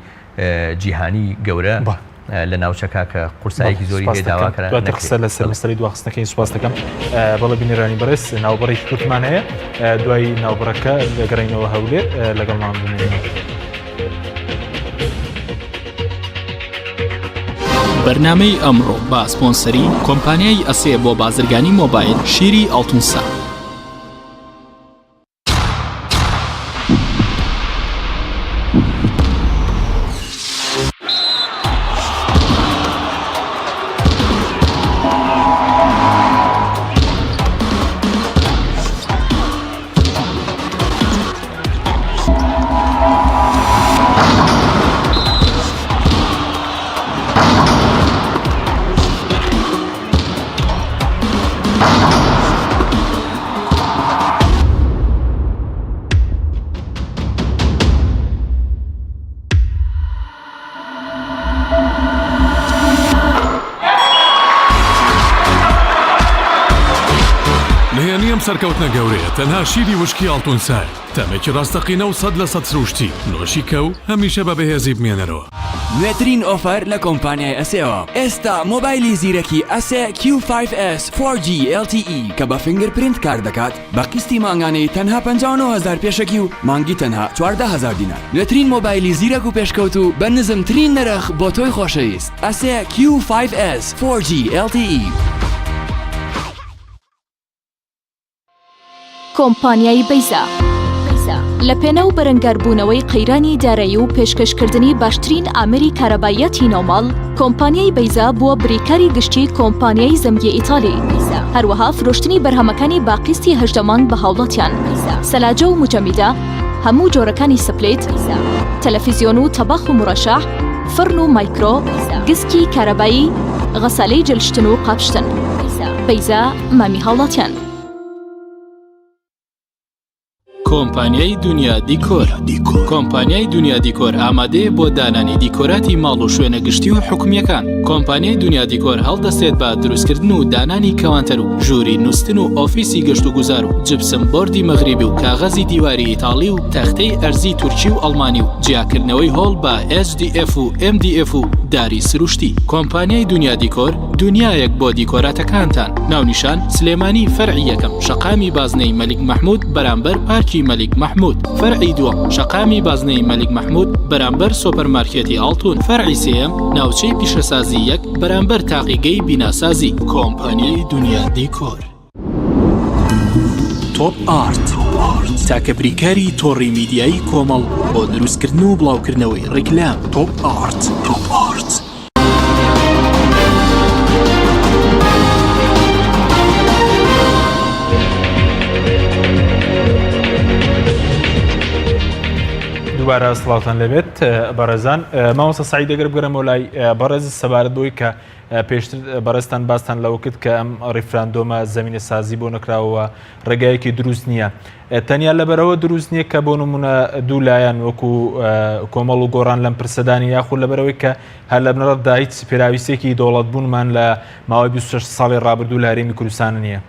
جیهانی گەورە لە ناوچەکە کە قورسایەکی زۆری هێداواکەران قسە لەسەر مەسەلەی دواخستنەکەی سوپاس دەکەم بەڵێ بینێرانی بەڕێز ناوبەڕێکی کورتمان هەیە دوای ناوبڕەکە دەگەڕینەوە هەولێر لەگەڵمان بنێنەوە. بەرنامەی ئەمڕۆ با سپۆنسەری کۆمپانیای ئەسێ بۆ بازرگانی مۆبایل شیری ئەڵتونسا. سەرکەوتنە گەورەیە تەنها شیری وشکی ئەڵتونسای تەمێکی ڕاستەقینە و 100% سروشتی نۆشی کەو هەمیشە بە بەهێزی بمێنەرەوە. نوێترین ئۆفەر لە کۆمپانیای ئەسێەوە ئێستا مۆبایلی زیرەکی ئەسێ Q5S 4G LTE کە بە فینگرپرینت کار دەکات بە قستی مانگانەی تەنها 59,000 پێشەکی و مانگی تەنها 14,000 دینار. نوێترین مۆبایلی زیرەک و پێشکەوت و بە نزمترین نرخ بۆ تۆی خۆشەویست ئەسێ Q5S 4G LTE. کۆمپانیای بەیزا لە پێنە و بەرەنگاربوونەوەی قەیرانی دارایی و پێشکەشکردنی باشترین ئامری کارەبایەتی نۆماڵ کۆمپانیای بەیزا بووە بریکاری گشتی کۆمپانیای زەمگی ئیتالی هەروەها فرۆشتنی بەرهەمەکانی باقیستی هەژدەمان بە هاوڵاتیان سەلاجە و مجەمیدە هەموو جۆرەکانی سپلێت تەلەڤیزیۆن و تەباخ و مڕەشەح فرن و مایکرۆ گسکی کارەبایی غەسالەی جلشتن و قاپشتن بەیزا مامی هاوڵاتیان. کۆمپانیای دنیا دیکۆر کۆمپانیای دنیا دیکۆر ئامادەیە بۆ دانانی دیکۆراتی ماڵ و شوێنە گشتی و حکومیەکان. کۆمپانیای دنیا دیکۆر هەڵدەستێت بە دروستکردن و دانانی کەوانتەر و ژووری نووسن و ئۆفیسی گەشت و گوزار و جبسم بۆردی مەغریبی و کاغەزی دیواری ئیتاڵی و تەختەی ئەرزی تورکی و ئەڵمانی و جیاکردنەوەی هۆڵ بە HDF و MDF و داری سروشتی. کۆمپانیای دنیا دیکۆر دنیایەک بۆ دیکۆراتەکانتان. ناونیشان سلێمانی فەرعی یەکەم شەقامی بازنەی مەلیک مەحموود بەرامبەر پارکی مەلیک مەحموود. فەرعی دووەم شەقامی بازنەی مەلیک مەحموود بەرامبەر سۆپەرمارکێتی ئاڵتون. فەرعی سێیەم ناوچەی پیشەسازی یەک بەرامبەر تاقیگەی بیناسازی. کۆمپانیای دنیا دیکۆر. تۆپ ئارت تاکە بریکاری تۆڕی میدیایی کۆمەڵ بۆ دروستکردن و بڵاوکردنەوەی ڕیکلام. تۆپ ئارت. دووبارە سڵاوتان لەبێت بەڕێزان. مامۆستا سعید ئەگەر بگەرەمەوە لای بەڕێز سەبارەت بۆی کە پێشتر بەڕێستان باستان لەوە کرد کە ئەم ڕیفراندۆمە زەمینە سازی بۆ نەکراوەوە ڕێگایەکی دروست نییە. تەنیا لەبەرەوە دروست نییە کە بۆ نمونە دوو لایەن وەکو کۆمەڵ و گۆڕان لەم پرسەدانی یاخود لەبەرەوەی کە هەر لە بنەڕەتدا هیچ پێراویستێکی دەوڵەت بوونمان لە ماوەی 26 ساڵی ڕابردوو لە هەرێمی کوردستان نییە.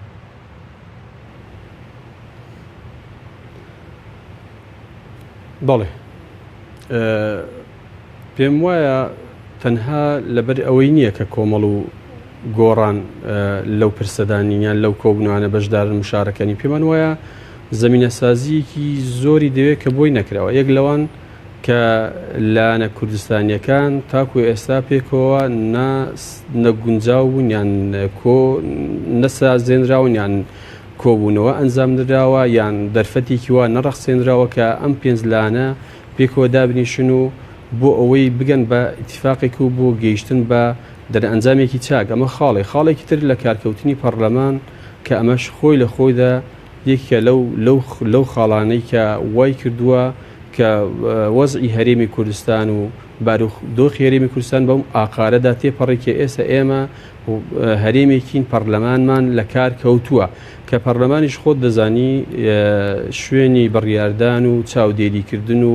بەڵێ پێم وایە تەنها لەبەر ئەوەی نییە کە کۆمەڵ و گۆڕان لەو پرسەدانیان لەو کۆبنوانە بەشدارن مشارەکانی پێمان وایە زەمینە سازیەکی زۆری دەوێت کە بۆی نەکراوە. یەک لەوان کە لایەنە کوردستانیەکان تاکو ئێستا پێکەوە نەگونجاون یان نەسازێنراون یان کۆبوونەوە ئەنجام دراوە یان دەرفەتێکی وا نەڕەخسێنراوە کە ئەم پێنج لایەنە پێکەوە دابنیشن و بۆ ئەوەی بگەن بە ئیتیفاقێک و بۆ گەیشتن بە دەرئەنجامێکی چاک. ئەمە خاڵێکی تر لە کارکەوتنی پەرلەمان کە ئەمەش خۆی لە خۆیدا یەکێکە لەو خاڵانەی کە وای کردووە کە وەزعی هەرێمی کوردستان و بارودۆخی هەرێمی کوردستان بەم ئاقارەدا تێپەڕێکی ئێستا ئێمە هەرێمێکین پەرلەمانمان لە کار کەوتووە کە پەرلەمانیش خۆت دەزانی شوێنی بڕیاردان و چاودێریکردن و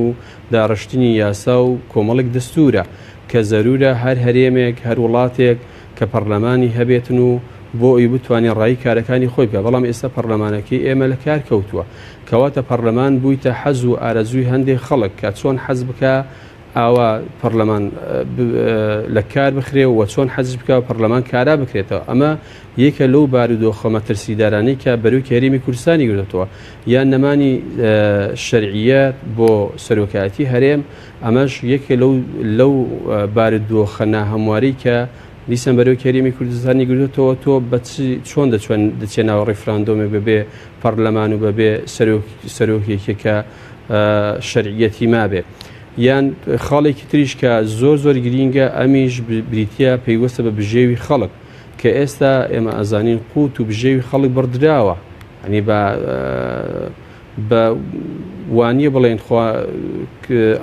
داڕشتنی یاسا و کۆمەڵێک دەستورە کە زەرورە هەر هەرێمێک هەر وڵاتێک کە پەرلەمانی هەبێتن و بۆ ئەوی بتوانێت ڕای کارەکانی خۆی بکە. بەڵام ئێستا پەرلەمانەکەی ئێمە لە کار کەوتووە کەواتە پەرلەمان بوویتە حەز و ئارەزووی هەندێک خەڵک کە چۆن حەز بکە ئاوا پەرلەمان لە کار بخرێ و چۆن حەز بکە و پەرلەمان کارا بکرێتەوە. ئەمە یەکە لەو بارودۆخە مەترسیدارانەی کە بەروی هەرێمی کوردستانی گرێتەوە یان نەمانی شەرعیەت بۆ سەرۆکایەتی هەرێم. ئەمەش یەکێ لەو بارودۆخە ناهەموارەی کە دیسان بەرەوەی هەرێمی کوردستانی گرێتەوە تۆ چۆن دەچێنەوە ڕیفراندۆمێک بەبێ پەرلەمان و بەبێ سەرۆکێکێکە شەرعیەتی مابێ. یان خاڵێکی تریش کە زۆر گرینگە ئەمیش بریتە پەیوەستە بە بژێوی خەڵک کە ئێستا ئێمە ئەزانین قوت و بژێوی خەڵک بەردراوە ئەنی بە وانیە بڵێن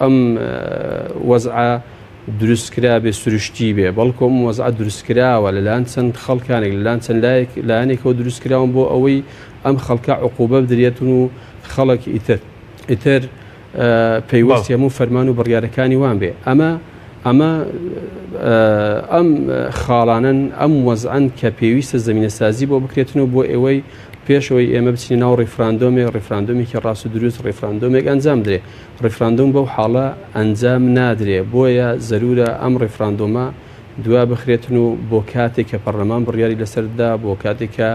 ئەم وەزعە دروستکرا بێ سروشتی بێ بەڵکۆم وەزعە دروستکراوە لەلاەن چەند خەڵکانێک لەلاەن چەند لایەنێکەوە دروستکراون بۆ ئەوەی ئەم خەڵکە عقوبە بدرێتن و خەڵک ئیتر پەیوەستی هەموو فەرمان و بڕیارەکانی وان بێ. ئەم خاڵانن ئەم وەزعەن کە پێویستە زەمینە سازی بۆ بکرێتن و بۆ ئێوەی پێشەوەی ئێمە بچین ناو ڕیفراندۆمێکی ڕاست و دروست ڕیفراندۆمێک ئەنجام درێ. ڕیفراندۆم بەو حاڵە ئەنجام نادرێ بۆیە زەرورە ئەم ڕیفراندۆمە دوا بخرێتن و بۆ کاتێک کە پەرلەمان بڕیاری لەسەردا بۆ کاتێکە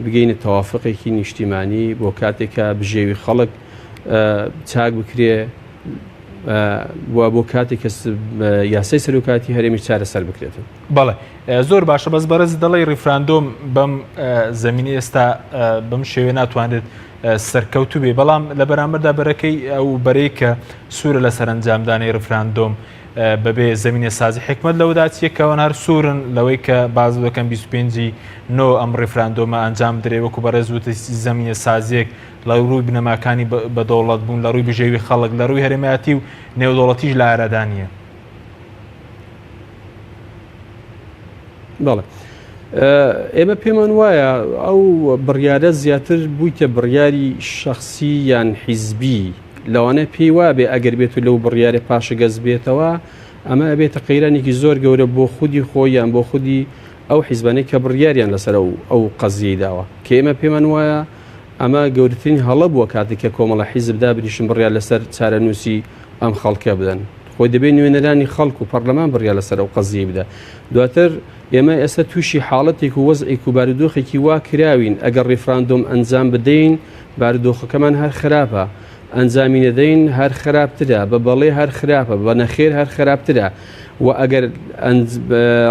بگەینە تەوافقێکی نیشتیمانی بۆ کاتێکە بژێوی خەڵک چاک بکرێ و بۆ کاتێک کە یاسای سەرۆکاتی هەرێمی چارەسەر بکرێتن. بەڵێ زۆر باشە بەس بەرز دەڵی ڕیفراندۆم بەم زەمینی ئێستا بەم شێوێ ناتوانێت سەرکەوتو بێ بەڵام لە بەرامبەردا بەرەکەی ئەو بەرەی کە سوورە لە سەرنجامدانی ڕیفراندۆم بەبێ زەمینە سازی حکمت لەوەدا چیەکەوە هەر سوورن لەوەی کە باز دەکەم 25 نۆ ئەم ڕیفراندۆمە ئەنجام درێ وەکو بەڕێزوتە زەمینە سازیەک لە ڕووی بنەماکانی بەدەوڵەت بوون لە ڕووی بژێوی خەڵک لە ڕووی هەرێمەتی و نێودەوڵەتیش لە ئارادانیە. بەڵێ ئێمە پێمان وایە ئەو بڕیارە زیاتر بوویتە بڕیاری شەخسی یان حیزبی لەوانە پێی وابێ ئەگەر بێت و لەو بڕیارە پاشە گەز بێتەوە ئەمە ئەبێتە قەیرانێکی زۆر گەورە بۆ خودی خۆیان بۆ خودی ئەو حیزبانەی کە بڕیاریان لەسەر ئەو قەزیەی داوە کە ئێمە پێمان وایە ئەمە گەورەترین هەڵە بووە کاتێک کە کۆمەڵە حیزبدا بریشن بڕیار لەسەر چارەنووسی ئەم خەڵکە بدەن خۆی دەبێت نوێنەرانی خەڵک و پەرلەمان بڕیار لەسەر ئەو قەزیەی بدە. دواتر ئێمە ئێستا تووشی حاڵەتێک و وەزعێک و بارودۆخێکی وا کراوین ئەگەر ڕیفراندۆم ئەنجام بدەین بارودۆخەکەمان هەر خراپە ئەنجامی نەدەین هەر خراپترە بە بەڵێ هەر خراپە بە نەخێر هەر خراپترە و ئەگەر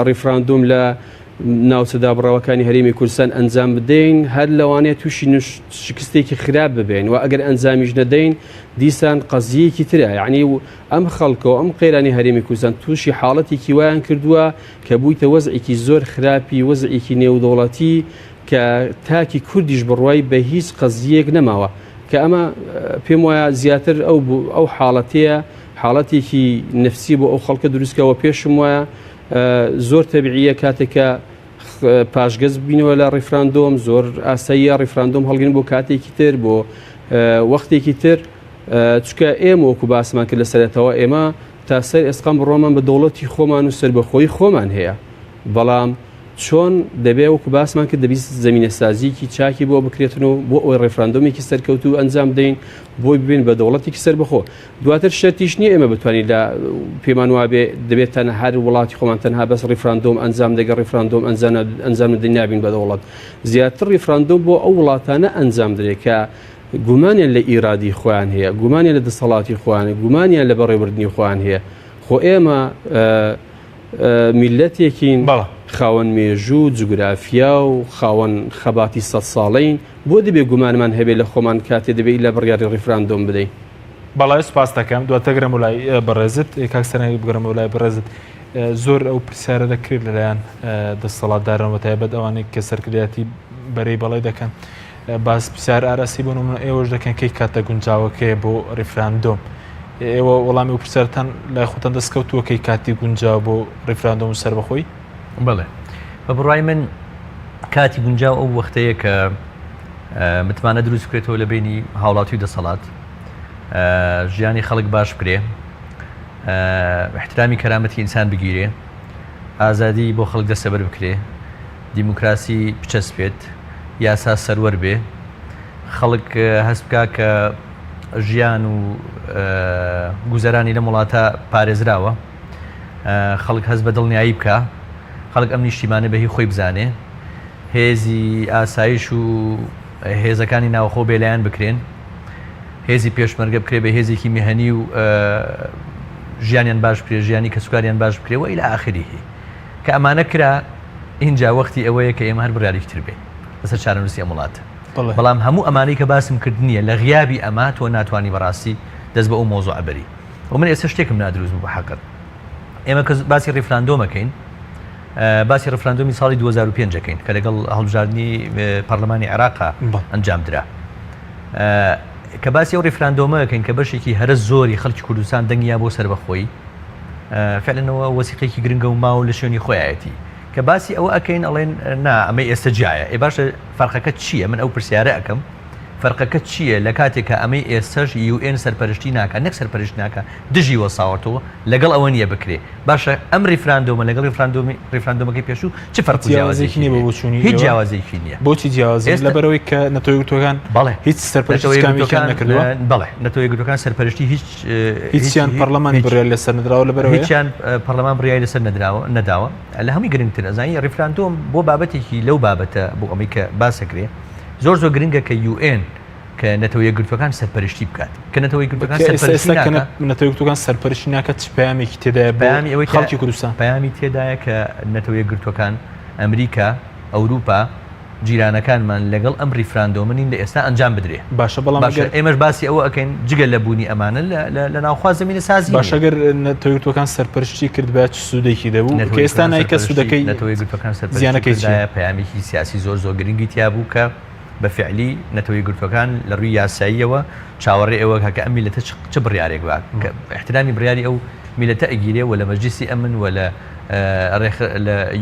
ڕیفراندۆم لە ناوچەدا بڕاوەکانی هەرێمی کوردستان ئەنجام بدەین هەر لەوانەیە تووشی شکستێکی خراپ ببێن و ئەگەر ئەنجامیش نەدەین دیسان قەزیەکی ترە یعنی ئەم خەڵکەوە ئەم قەیرانی هەرێمی کوردستان تووشی حاڵەتێکی وایان کردووە کە بوویتە وەزعێکی زۆر خراپی وەزعێکی نێودەوڵەتی کە تاکی کوردیش بڕوای بە هیچ قەزیەک نەماوە کە ئەمە پێم وایە زیاتر ئەو حاڵەتەیە حاڵەتێکی نفسی بۆ ئەو خەڵکە دروستکەوە پێشم وایە زۆر تەبیعیە کاتێکە پاشگەز بینەوە لە ڕیفراندۆم زۆر ئاساییە ڕیفراندۆم هەڵگرن بۆ کاتێکی تر بۆ وەختێکی تر چکە ئێمە وەکو باسمان کرد لە سەرەتەوە ئێمە تا سەر ئێسقام بڕۆمان بە دەوڵەتی خۆمان و سربەخۆی خۆمان هەیە بەڵام چۆن دەبێ وەکو باسمان کرد دەبیست زمینە سازیکی چاکی بۆ بکرێتن و بۆ ئەوی ڕێفراندۆمێکی سەرکەوت و ئەنجام دەین بۆی ببین بە دەوڵەتێکی سربەخۆ دواتر شەرتیش نییە ئێمە بتوانین لە پێمان وابێ دەبێت تەنها هەر وڵاتی خۆمان تەنها بەس ڕیفراندۆم ئەنجام دەگە ڕیفراندۆم ئەنجام دەنیابین بە دەوڵەت زیاتر ڕیفراندۆم بۆ ئەو وڵاتانە ئەنجام درێت کە گومانیان لە ئیرادی خۆیان هەیە گومانیان لە دەسەڵاتی خۆیانە گومانیان لە بەڕێوەبردننی خۆیان هەیە خۆ ئێمە میلەتێکین خاوەن مێژوو جوگرافیا و خاوەن خەباتی 100 ساڵین بۆ دەبێ گومانمان هەبێت لە خۆمان کاتێ دەبێت لە بڕیاری ڕیفراندۆم بدەین بەڵای سوپاس دەکەم دواتەگرم وڵای بەڕێزت کاکسەرانی بگەرم وڵای بەڕێزت زۆر ئەو پرسیارە دەکرێت لەلایەن دەسەڵاتدارانەوە تایبەت ئەوانەی کە سەرکردایەتی بەرەی بەڵای دەکەن باس پرسیار ئاراسی بوون و ئێوەش دەکەن کەی کاتە گونجاوەکەیە بۆ ڕیفراندۆم ئێوە وەڵامی و پرسیارتان لای خۆتان دەستکەوتووە کەی کاتی گونجاو بۆ ڕیفراندۆم و سەربەخۆی بڵێ بە بڕای من کاتی گونجاو ئەو وەختەیە کە متمانە دروست بکرێتەوە لە بینی هاوڵاتی و دەسەڵات ژیانی خەڵک باش بکرێ احترامی کەرامەتی ئینسان بگیرێ ئازادی بۆ خەڵک دەستەبەر بکرێ دیموکراسی بچەسپێت یاسا سەروەر بێ خەڵک هەست بکە کە ژیان و گوزەرانی لە وڵاتە پارێزراوە خەڵک هەست بە دڵنیایی بکە خەڵک ئەم نیشتیمانە بەهی خۆی بزانێ هێزی ئاسایش و هێزەکانی ناوخۆ بێلایەن بکرێن هێزی پێشمەرگە بکرێ بە هێزێکی میهەنی و ژیانیان باش بکرێ ژیانی کەسوکاریان باش بکرێەوە ئیلا ئاخریه کە ئەمانە کرا اینجا وەختی ئەوەیە کە ئێمە هەر بڕیاریتر بێ لەسەر چارەنووسی ئەم وڵاتە بەڵام هەموو ئەمانەی کە باسم کردنیە لە غیابی ئەما تۆ ناتوانانی بەڕاستی دەست بە ئەو مۆزوع ئەبەری و من ئێستا شتێکم نادروست بوو بەحەقەت ئێمە کە باسی ڕیفراندۆمەکەین باسی ڕیفراندۆمی ساڵی 2005 ەکەین کە لەگەڵ هەڵبژاردننی پەرلەمانی عێراقا ئەنجام درا کە باسی ئەو ڕیفراندۆمەکەین کە بەشێکی هەرە زۆری خەڵکی کوردستان دەنگیا بۆ سەربەخۆی فعلەنەوە وەسیقێکی گرنگە و ماوە لە شوێنی خۆیەتی کە باسی ئەوە ئەەکەین ئەڵێن نا ئەمەی ئێستا جایە ئێ باشە فەرقەکە چییە من ئەو پرسیارە ئەەکەم فەرقەکە چییە لە کاتێکە ئەمەی ئێستاش UN سەرپەرشتی ناکە نەک سەرپەرشت ناکە دژی وەساوەتەوە لەگەڵ ئەوە نیە بکرێ باشە ئەم ڕیفراندۆمە لەگەڵ ڕیفراندۆمەکەی پێشوو چ فەرق جیاوازێکی نیە بە بۆچوونی هیچ جیاوازێکی نییە بۆچی جیاوازی لەبەرەوەی کە نەتۆیەکتوەکان بەڵێ هیچ سەرپەرشتیەکان نەکردووە بەڵێ نەتۆیەکتوەکان سەرپەرشتی هیچیان پەرلەمانی بڕیار لەسەر نەدراوە لەبەرەوە هیچیان پەرلەمان بڕیاری لەسەر نەداوە لە هەمووی گرنگتر ئەزانی ڕیفراندۆم بۆ بابەتێکی لەو بابەتە بۆ ئەمەی کە باسەکرێ زۆر گرنگە کە UN کە نەتەوە یەکگرتوەکان سەرپەرشتی بکات کە نەتەوە یەکگرتوەکان سەرپەرشتی ناکات چ پەیامێکی تێدایە پەیامی ئەوەی خەڵکی کوردستان پەیامی تێدایە کە نەتەوە یەکگرتوەکان ئەمریکا ئەوروپا جیرانەکانمان لەگەڵ ئەم ریفراندۆمنین لە ئێستا ئەنجام بدرێ باشە بەڵام ئێمەش باسی ئەوە ئەەکەین جگە لە بوونی ئەمانە لە ناوخوا زمینە سازی باشەگەر نەتەوەیەکگرتوەکان سەرپەرشتی کرد بە چ سوودێکی دەبوو کە ئێستا نایکە سوودەکەی نەتەوە یەکگرتوەکان سەرپەرشتی پەیامێکی سیاسی زۆر گرنگی تیا بوو کە بە فعلی نەتەوە یەکگرتوەکان لە ڕووی یاساییەوە چاوەڕێ ئەوە کە ئەم میلەتە چ بڕیارێک بات کە احترامی بڕیاری ئەو میلەتە ئەگیرێ و لە مەجلیسی ئەمن و لە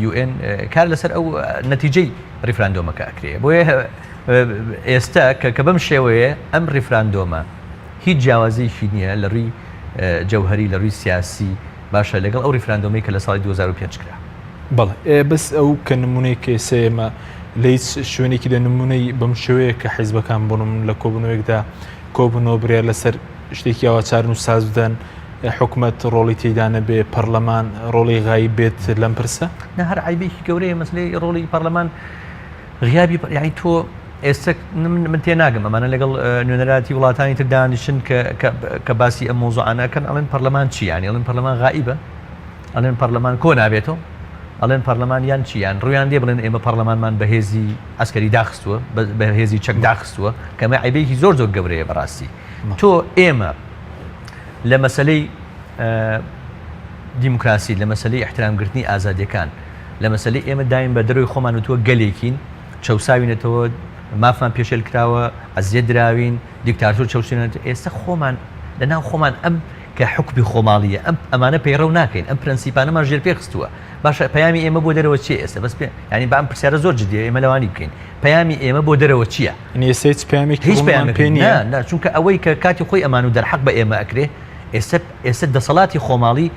UN کار لەسەر ئەو نەتیجەی ریفراندۆمەکە ئەکرێ بۆیە ئێستا کە بەم شێوەیە ئەم ریفراندۆمە هیچ جیاوازیەکی نییە لە ڕووی جەوهەری لە ڕووی سیاسی باشە لەگەڵ ئەو ریفراندۆمی کە لە ساڵی 2005 کرا بەڵێ بەس ئەو کە نمونەی کێسەیەمە لە هیچ شوێنێکی دە نمونەی بەم شێوەیە کە حیزبەکان بوونم لە کۆبنەوەیەکدا کۆبنەوە بڕیار لەسەر شتێکی ئاواچارن و ساز بدەن حکوومەت ڕۆڵی تێدانە بێ پەرلەمان ڕۆڵی غایی بێت لەم پرسە نە هەر عیبێکی گەورەیە مەسلەی ڕۆڵی پەرلەمان غیابی یعنی تۆ ئێستا من تێ ناگەم ئەمانە لەگەڵ نوێنەراتی وڵاتانی تر دانیشن کە باسی ئەم مۆزوعانەکەن ئەڵێن پەرلەمان چی یانی ئەڵێن پەرلەمان غائیبە ئەڵێن پەرلەمان کۆ نابێتەوە ئەڵێن پەرلەمان یان چیان ڕویان دێ بڵێن ئێمە پەرلەمانمان بەهێزی ئەسکەری داخستووە بەهێزی چەک داخستووە کەمە عیبێکی زۆر گەورەیە بەڕاستی تۆ ئێمە لە مەسلەی دیموکراسی لە مەسلەی احترامگرتنی ئازادیەکان لە مەسلەی ئێمە دایم بە دەروی خۆمان و تۆ گەلێکین چەساوینەتەوە مافمان پێشێل کراوە ئەزیێت دراوین دیکتاتۆر چەوسێنێت ئێستا خۆمان لەناو خۆمان ئەم کە حکمی خۆماڵیە ئەمانە پەیڕەو ناکەین ئەم پرەنسیپانەمان ژێر پێ خستووە باشە پەیامی ئێمە بۆ دەرەوە چی ئێستا بەس ینی بەم پرسیارە زۆر جدیە ئێمە لەوانی بکەین پەیامی ئێمە بۆ دەرەوە چییە هیچ پەیامێک پێ نیە چونکە ئەوەی کە کاتی خۆی ئەمان و دەرحەق بە ئێمە ئەکرێ ئێستا دەسەڵاتی خۆماڵی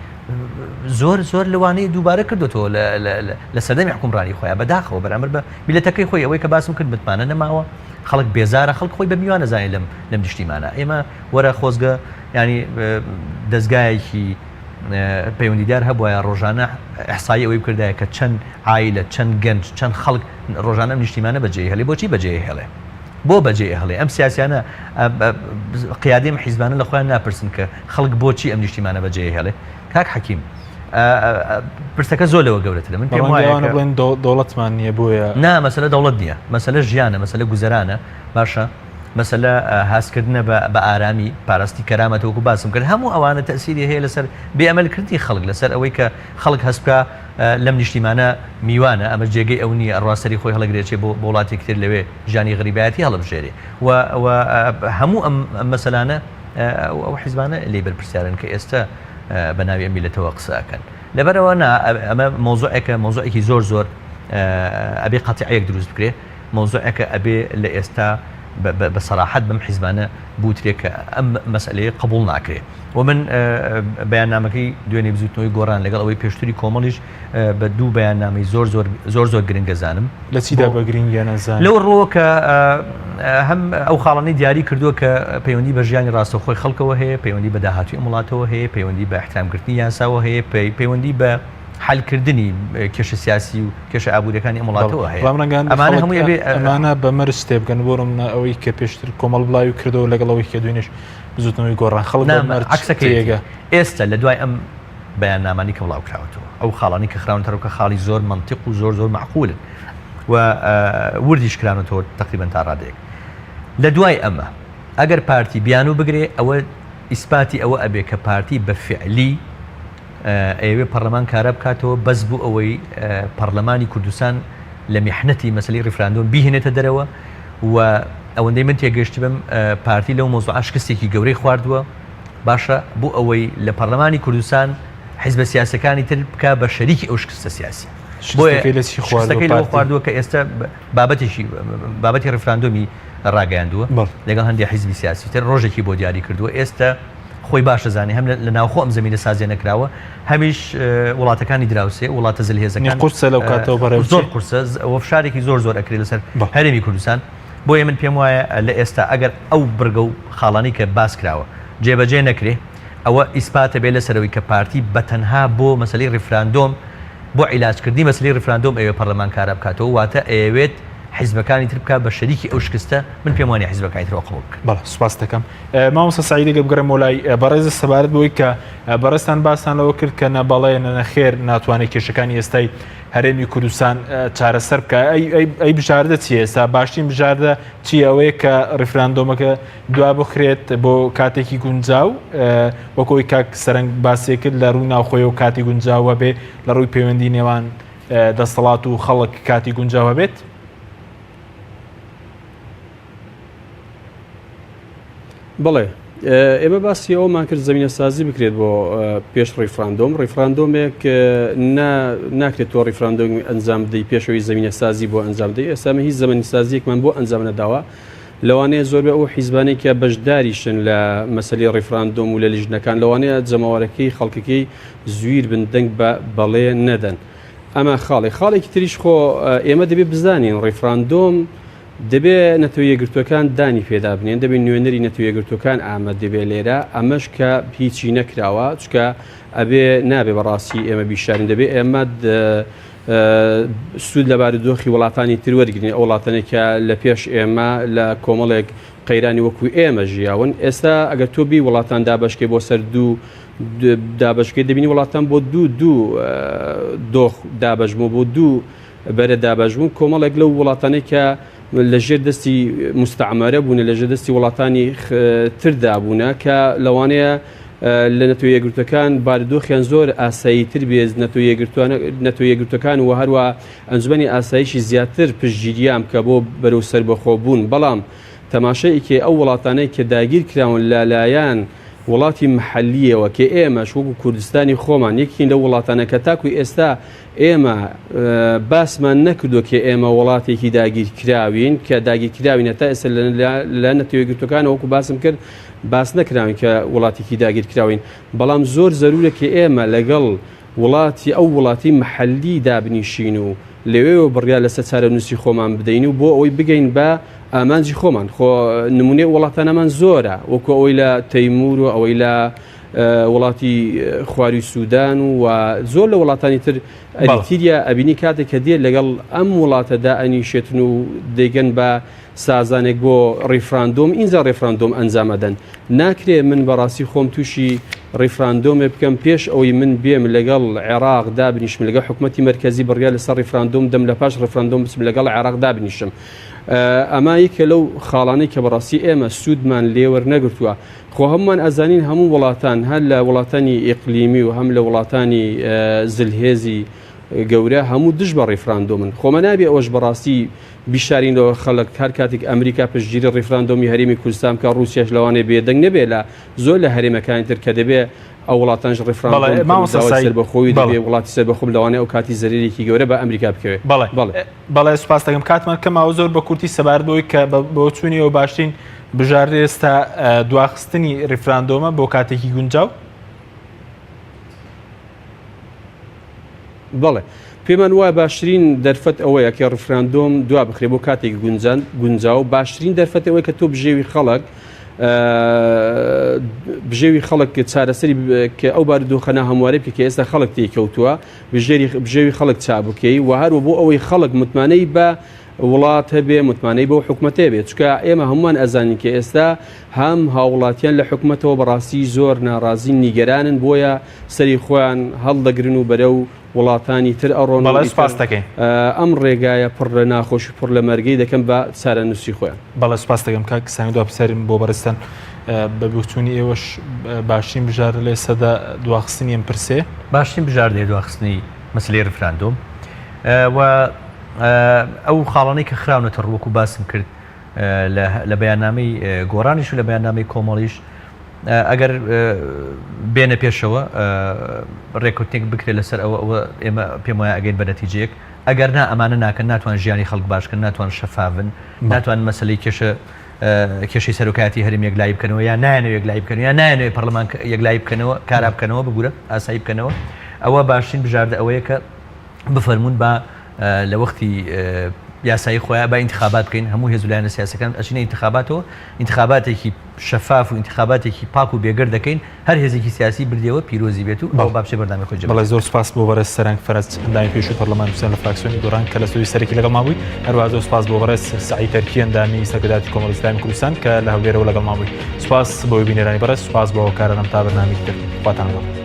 زۆر لەوانەیە دووبارە کردوەوە لە سەردەمی حکومڕانی خۆیان بەداخەوە بەرامبەر بە میلەتەکەی خۆی ئەوەی کە باسم کرد متمانە نەماوە خەڵک بێزارە خەڵک خۆی بە میوانە زانێ لەم نیشتیمانە ئێمە وەرە خۆزگە ینی دەستگایەکی پەیوەندیدار هەبووە ڕۆژانە ئەحسایی ئەوەی بکردایە کە چەند عایلە چەند گەنج چەند خەڵک ڕۆژانە نیشتیمانە بەجێ هەڵێ بۆچی بەجێ هێڵێ بۆ بەجێ هەڵێ ئەم سیاسیانە قیادەی حیزبانە لە خۆیان ناپرسن کە خەڵک بۆچی ئەم نیشتیمانە بەجێ هێڵێ کاک حەکیم پرسەکە زۆر لەوە گەورەترە من پێم وایە بڵێن دەوڵەتمان نییە بۆیە نا مەسەلە دەوڵەت نییە مەسەلە ژیانە مەسەلە گوزەرانە باشە مەسەلە هاسکردنە بە ئارامی پاراستی کەرامەتەوەکو باسم کرد هەموو ئەوانە تەسیری هەیە لەسەر بێئەمەلکردنی خەڵک لەسەر ئەوەی کە خەڵک هەست بکە لەم نیشتیمانە میوانە ئەمە جێگەی ئەو نیە ڕاستەری خۆی هەڵەگرێتێ بۆ وڵاتێکی تر لەوێ ژانی غریبایەتی هەڵبژێرێ و هەموو ئەم مەسەلانە ئەو حیزبانە لێ بەرپرسیارن کە ئێستا بە ناوی ئەمیلەتەوە قسەکەن لەبەرەوە ئەمە مۆزوعێکی زۆر ئەبێ قەتیعەیەک دروست بکرێ مۆزوعێکە ئەبێ لە ئێستا بەسەراحەت بەم حیزبانە بوترێک کە ئەم مەسئلەیە قبول ناکرێت و من بەیاننامەکەی دوێنێ بزوتنەوەی گۆڕان لەگەڵ ئەوەی پێشتوری کۆمەڵیش بە دوو بەیاننامەی زۆر گرنگە زانم لە چیدا بە گرنگیە نەزانم لەو ڕۆ کە هەم ئەو خاڵانەی دیاری کردووە کە پەیوەندی بە ژیانی ڕاستەوخۆی خەڵکەوە هەیە پەیوەندی بە داهاتوی وڵاتەوە هەیە پەیوەندی بە احترامکردنی یاساوە هەیە پەیوەندی بە حلکردنی کێشە سیاسی و کێشە ئابوووریەکانی وڵاتەوە هەیە ئەمانە بە مەرج تێ بگەن بۆرم ئەوەی کە پێشتر کۆمەڵ بڵاوی کردەوە لەگەڵەوەی کە دوێنێش بزوتنەوەی گۆڕان خەڵک عکسەکەیەگە ئێستا لە دوای ئەم بەیاننامانی کە بڵاو کراوەتەوە ئەو خاڵانی کە خراونەتەوە کە خاڵی زۆر منطق و زۆر معقولن و وردیش کرانەوە تقریبا تا ڕادەیەک لە دوای ئەمە ئەگەر پارتی بیانوو بگرێ ئەوە ئیسپاتی ئەوە ئەبێ کە پارتی بە فعلی ئەوێ پەرلەمان کارە بکاتەوە بەس بوو ئەوەی پەرلەمانی کوردستان لە میحنەتی مەسەلەی ڕیفراندۆم بیهێنێتە دەرەوە و ئەوەندەی من تێگەشت بم پارتی لەو مۆزوع شکستێکی گەورەی خواردووە باشە بوو ئەوەی لە پەرلەمانی کوردستان حیزبە سیاسەکانی تر بکە بە شەریکی ئەو شکستە سیاسی شکستەکەی لەوە خواردووە کە ئێستا بابەتی ڕیفراندۆمی ڕاگەیاندووە لەگەڵ هەندێک حیزبی سیاسی تر ڕۆژێکی بۆ دیاری کردووە ئێستا خۆی باشە زانانی هەم لە ناوخۆ ئەم زمینە سازیە نەکراوە هەمیش وڵاتەکانی دراوسێ وڵاتە زلهێزەکان قورسە لەو کاتەوە زۆر قورسە وەفشارێکی زۆر ئەکرێت لەسەر هەرێمی کوردستان بۆیە من پێم وایە لە ئێستا ئەگەر ئەو بڕگە و خاڵانی کە باس کراوە جێبەجێ نەکرێ ئەوە ئیسپاتە بێ لەسەرەوەی کە پارتی بەتەنها بۆ مەسەلەی ڕیفراندۆم بۆ عیلاجکردنی مەسەلەی ڕیفراندۆم ئەوێ پەرلەمان کارە بکاتەوە واتە ئەوێت حیزبەکانی تر بکە بە شەریکی ئەو شکستە من پێم وانێ حیزبەکانی تر قبول بکەن بەڵێ سوپاس دەکەم مامۆستا سەعیدی بگەڕێم وڵای بەڕێز سەبارەت بۆی کە بەڕێستان باسان لەوە کرد کە نەبەڵێ نەخێر ناتوانێت کێشەکانی ئێستای هەرێمی کوردستان چارەسەر بکە ئەی بژاردە چیە ئێستا باشترین بژاردە چی ئەوەیە کە ڕیفراندۆمەکە دوا بخرێت بۆ کاتێکی گونجاو وەکۆی کاک سەرنگ باسی کرد لە ڕووی ناوخۆی و کاتی گونجاوە بێ لە ڕووی پەیوەندی نێوان دەسەڵات و خەڵک کاتی گونجاوە بێت بڵێ ئێمە باسی ئەومان کرد زمینە سازی بکرێت بۆ پێش ڕیفراندۆمێک ناکرێت تۆ ڕیفراندۆمی ئەنجام بدەی پێشەوەی زمینە سازی بۆ ئەنجام بدەی ئێستامە هیچ زمانی سازیەکمان بۆ ئەنجام نەداوە لەوانەیە زۆربە ئەو حیزبانەی کە بەشداریشن لە مەسەلەی ڕیفراندۆم و لە لیژنەکان لەوانەیە جەماوەرەکەی خەڵکەکەی زویر بن دەنگ بە بەڵێ نەدەن ئەمە خاڵێکی تریش خۆ ئێمە دەبێت بزانین ڕیفراندۆم دەبێت نەتەوە یەکگرتوەکان دانی پێدا بنێن دەبێت نوێنەری نەتەوە یەکگرتوەکان ئامە دەبێت لێرە ئەمەش کە هیچی نەکراوە چکە ئەبێ نابێ بەڕاستی ئێمە بیشارین دەبێت ئێمە سوود لە بارودۆخی وڵاتانی تر وەرگرین ئەو وڵاتانێکە لە پێش ئێمە لە کۆمەڵێک قەیرانی وەکو ئێمە ژیاون ئێستا ئەگەر تۆ بی وڵاتان دابشکێ بۆ سەر دوو دابشکێ دەبینی وڵاتان بۆ دوو دۆخ دابژمە بۆ دوو بەرە دابژبوون کۆمەڵێک لەو وڵاتانێک کە لەژێر دەستی مستعمەرە بوون لەژێر دەستی وڵاتانی تردا بوونە کە لەوانەیە لە نەتەوە یەکگرتوەکان بارودۆخیان زۆر ئاسایی تر بێز نەتەوە یەکگرتوەکان و هەروە ئەنجومەنی ئاسایشی زیاتر پشتگیریان کە بۆ بەرەو سەربەخۆ بوون بەڵام تەماشایەکی ئەو وڵاتانەی کە داگیر کراون لەلایەن وڵاتی محەلیەوە کە ئێمەش وەکو کوردستانی خۆمان یەکین لە وڵاتانە کە تاکوی ئێستا ئێمە باسمان نەکردو کە ئێمە وڵاتێکی داگیرکراوین کە داگیرکراوینە تا ئێستا لە نەتەوەیەگرتوەکانە وەکو باسم کرد باس نەکراوین کە وڵاتێکی داگیرکراوین بەڵام زۆر زەرورە کە ئێمە لەگەڵ وڵاتی ئەو وڵاتی محەلی دابنیشین و لەوێەوە بڕیا لەسەر چارەنووسی خۆمان بدەین و بۆ ئەوەی بگەین بە ئامانجی خۆمان خۆ نمونێ وڵاتانەمان زۆرە وەکو ئەوەی لە تەیمور و ئەوەی لە وڵاتی خواری سوودان و زۆر لە وڵاتانی تر ئەریتریا ئەبینی کاتێک کە دێت لەگەڵ ئەم وڵاتەدا ئەنیشێتن و دەیگەن بە سازانێک بۆ ڕیفراندۆم ئینجا ڕێفراندۆم ئەنجامەدەن ناکرێ من بەڕاستی خۆم تووشی ڕیفراندۆمێ بکەم پێش ئەوەی من بێم لەگەڵ عێراق دابنیشم لەگەڵ حکوومەتی مرکزی بڕیا لەسەر ڕیفراندۆم دەم لە پاش ڕیفراندۆم بچم لەگەڵ عێراق دابنیشم ئەما یەکە لەو خاڵانەی کە بەڕاستی ئێمە سوودمان لێوەر نەگرتووە خۆ هەمومان ئەزانین هەموو وڵاتان هەر لە وڵاتانی ئیقلیمی و هەم لە وڵاتانی زلهێزی گەورە هەموو دژ بە ڕیفراندۆمن خۆمە نابێ ئەوەش بەڕاستی بیشارینەوە خەڵک هەر کاتێک ئەمریکا پشتگیری ڕیفراندۆمی هەرێمی کوردستان کە ڕوسیاش لەوانێ بێدەنگ نەبێ لە زۆر لە هەرێمەکانی تر کە دەبێ ئەو وڵاتانش ڕیفراندۆم سەربەخۆوی دەبێ وڵاتی سەربەخۆم لەوانێ ئەو کاتی زەریرێکی گەورە بە ئەمریکا بکەوێت بەڵێ سوپاس دەکەم کاتمان کەماوە زۆر بە کورتی سەبارەتەوەی کە بۆ چوونی ئەو باشترین بژاردە ئێستا دواخستنی ڕیفراندۆمە بۆ کاتێکی گونجاو بەڵێ پێمان وایە باشترین دەرفەت ئەوەیە کە ڕیفراندۆم دوا بخرێ بۆ کاتێک گونجاو باشترین دەرفەت ئەوەی کە تۆ بژێوی خەڵک بژێوی خەڵک چارەسەری کە ئەو بارودۆخەنە هەموارە بکە کە ئێستا خەڵک تێکەوتووە بژێوی خەڵک چابکەی و هەروە بۆ ئەوەی خەڵک متمانەی بە وڵات هەبێ متمانەی بۆ حکوومەتێ بێت چکە ئێمە هەمومان ئەزانین کە ئێستا هەم هاوڵاتیان لە حکوومەتەوە بەڕاستی زۆر ناڕازی نیگەرانن بۆیە سەری خۆیان هەڵدەگرن و بەرەو وڵاتانی تر ئەڕۆن سپاس دەکەین ئەم ڕێگایە پڕ لە ناخۆشی پڕ لە مەرگەی دەکەم بە چارەنووسی خۆیان بەڵێ سپاس دەکەم کاک سامی دو پرسیارم بۆ بەرزتن بە بچوونی ئێوەش باشترین بژار لێ سەدا دواخستنی ئەم پرسێ باشترین بژاردەیە دواخستنی مەسلەی ڕیفراندۆم و ئەو خاڵانەی کە خراونەتە ڕووەکو باسم کرد لە بەیاننامەی گۆڕانیش و لە بەیاننامەی کۆمەڵیش ئەگەر بێنە پێشەوە ڕێکوتێک بکرێت لەسەر ئەوە ئێمە پێم وایە ئەگەین بە نەتیجەیەک ئەگەر نا ئەمانە ناکەن ناتوان ژیانی خەڵک باشکەن ناتوان شەفاون ناتوان مەسلەی کێشەی سەرۆکاتی هەرێم یەکلای بکەنەوە یا نایەنەوە یەکلای بکەن یا نایەنەوەی پەرلەمان یەکلای بکەنەوە کارا بکەنەوە بگورە ئاسایی بکەنەوە ئەوە باشترین بژاردە ئەوەیە کە بفەرمونون بە لە وەختی یاسایی خۆیان با انتخابات بکەین هەموو هێزولایەنە سیاسەکان ئەچینە انتخاباتەوە انتخاباتێکی شەفاف و انتخاباتێکی پاک و بێگەر دەکەین هەر هێزێکی سیاسی بردیەوە پیرۆزی بێت و ئەو بابچێ بەردامی خۆی بەڵێ زۆر سپاس بۆ بەرز سەرنگ فەرەج ئەندامی پێشووی پەرلەمان حوسێن لە فراکسیۆنی گۆڕان کە لە سوودی سەرەکی لەگەڵ مابووی هەروەها زۆر سپاس بۆ بەرز سعید تەرکی ئەندامی سەرکردایەتی کۆمەڵی ئیسلامی کوردستان کە لە هەولێرەوە لەگەڵ مابووی سپاس بۆ بینێرانی بەرز سپاس بۆ کارەنەم تا بەرنامەی تر خواتان بەخێر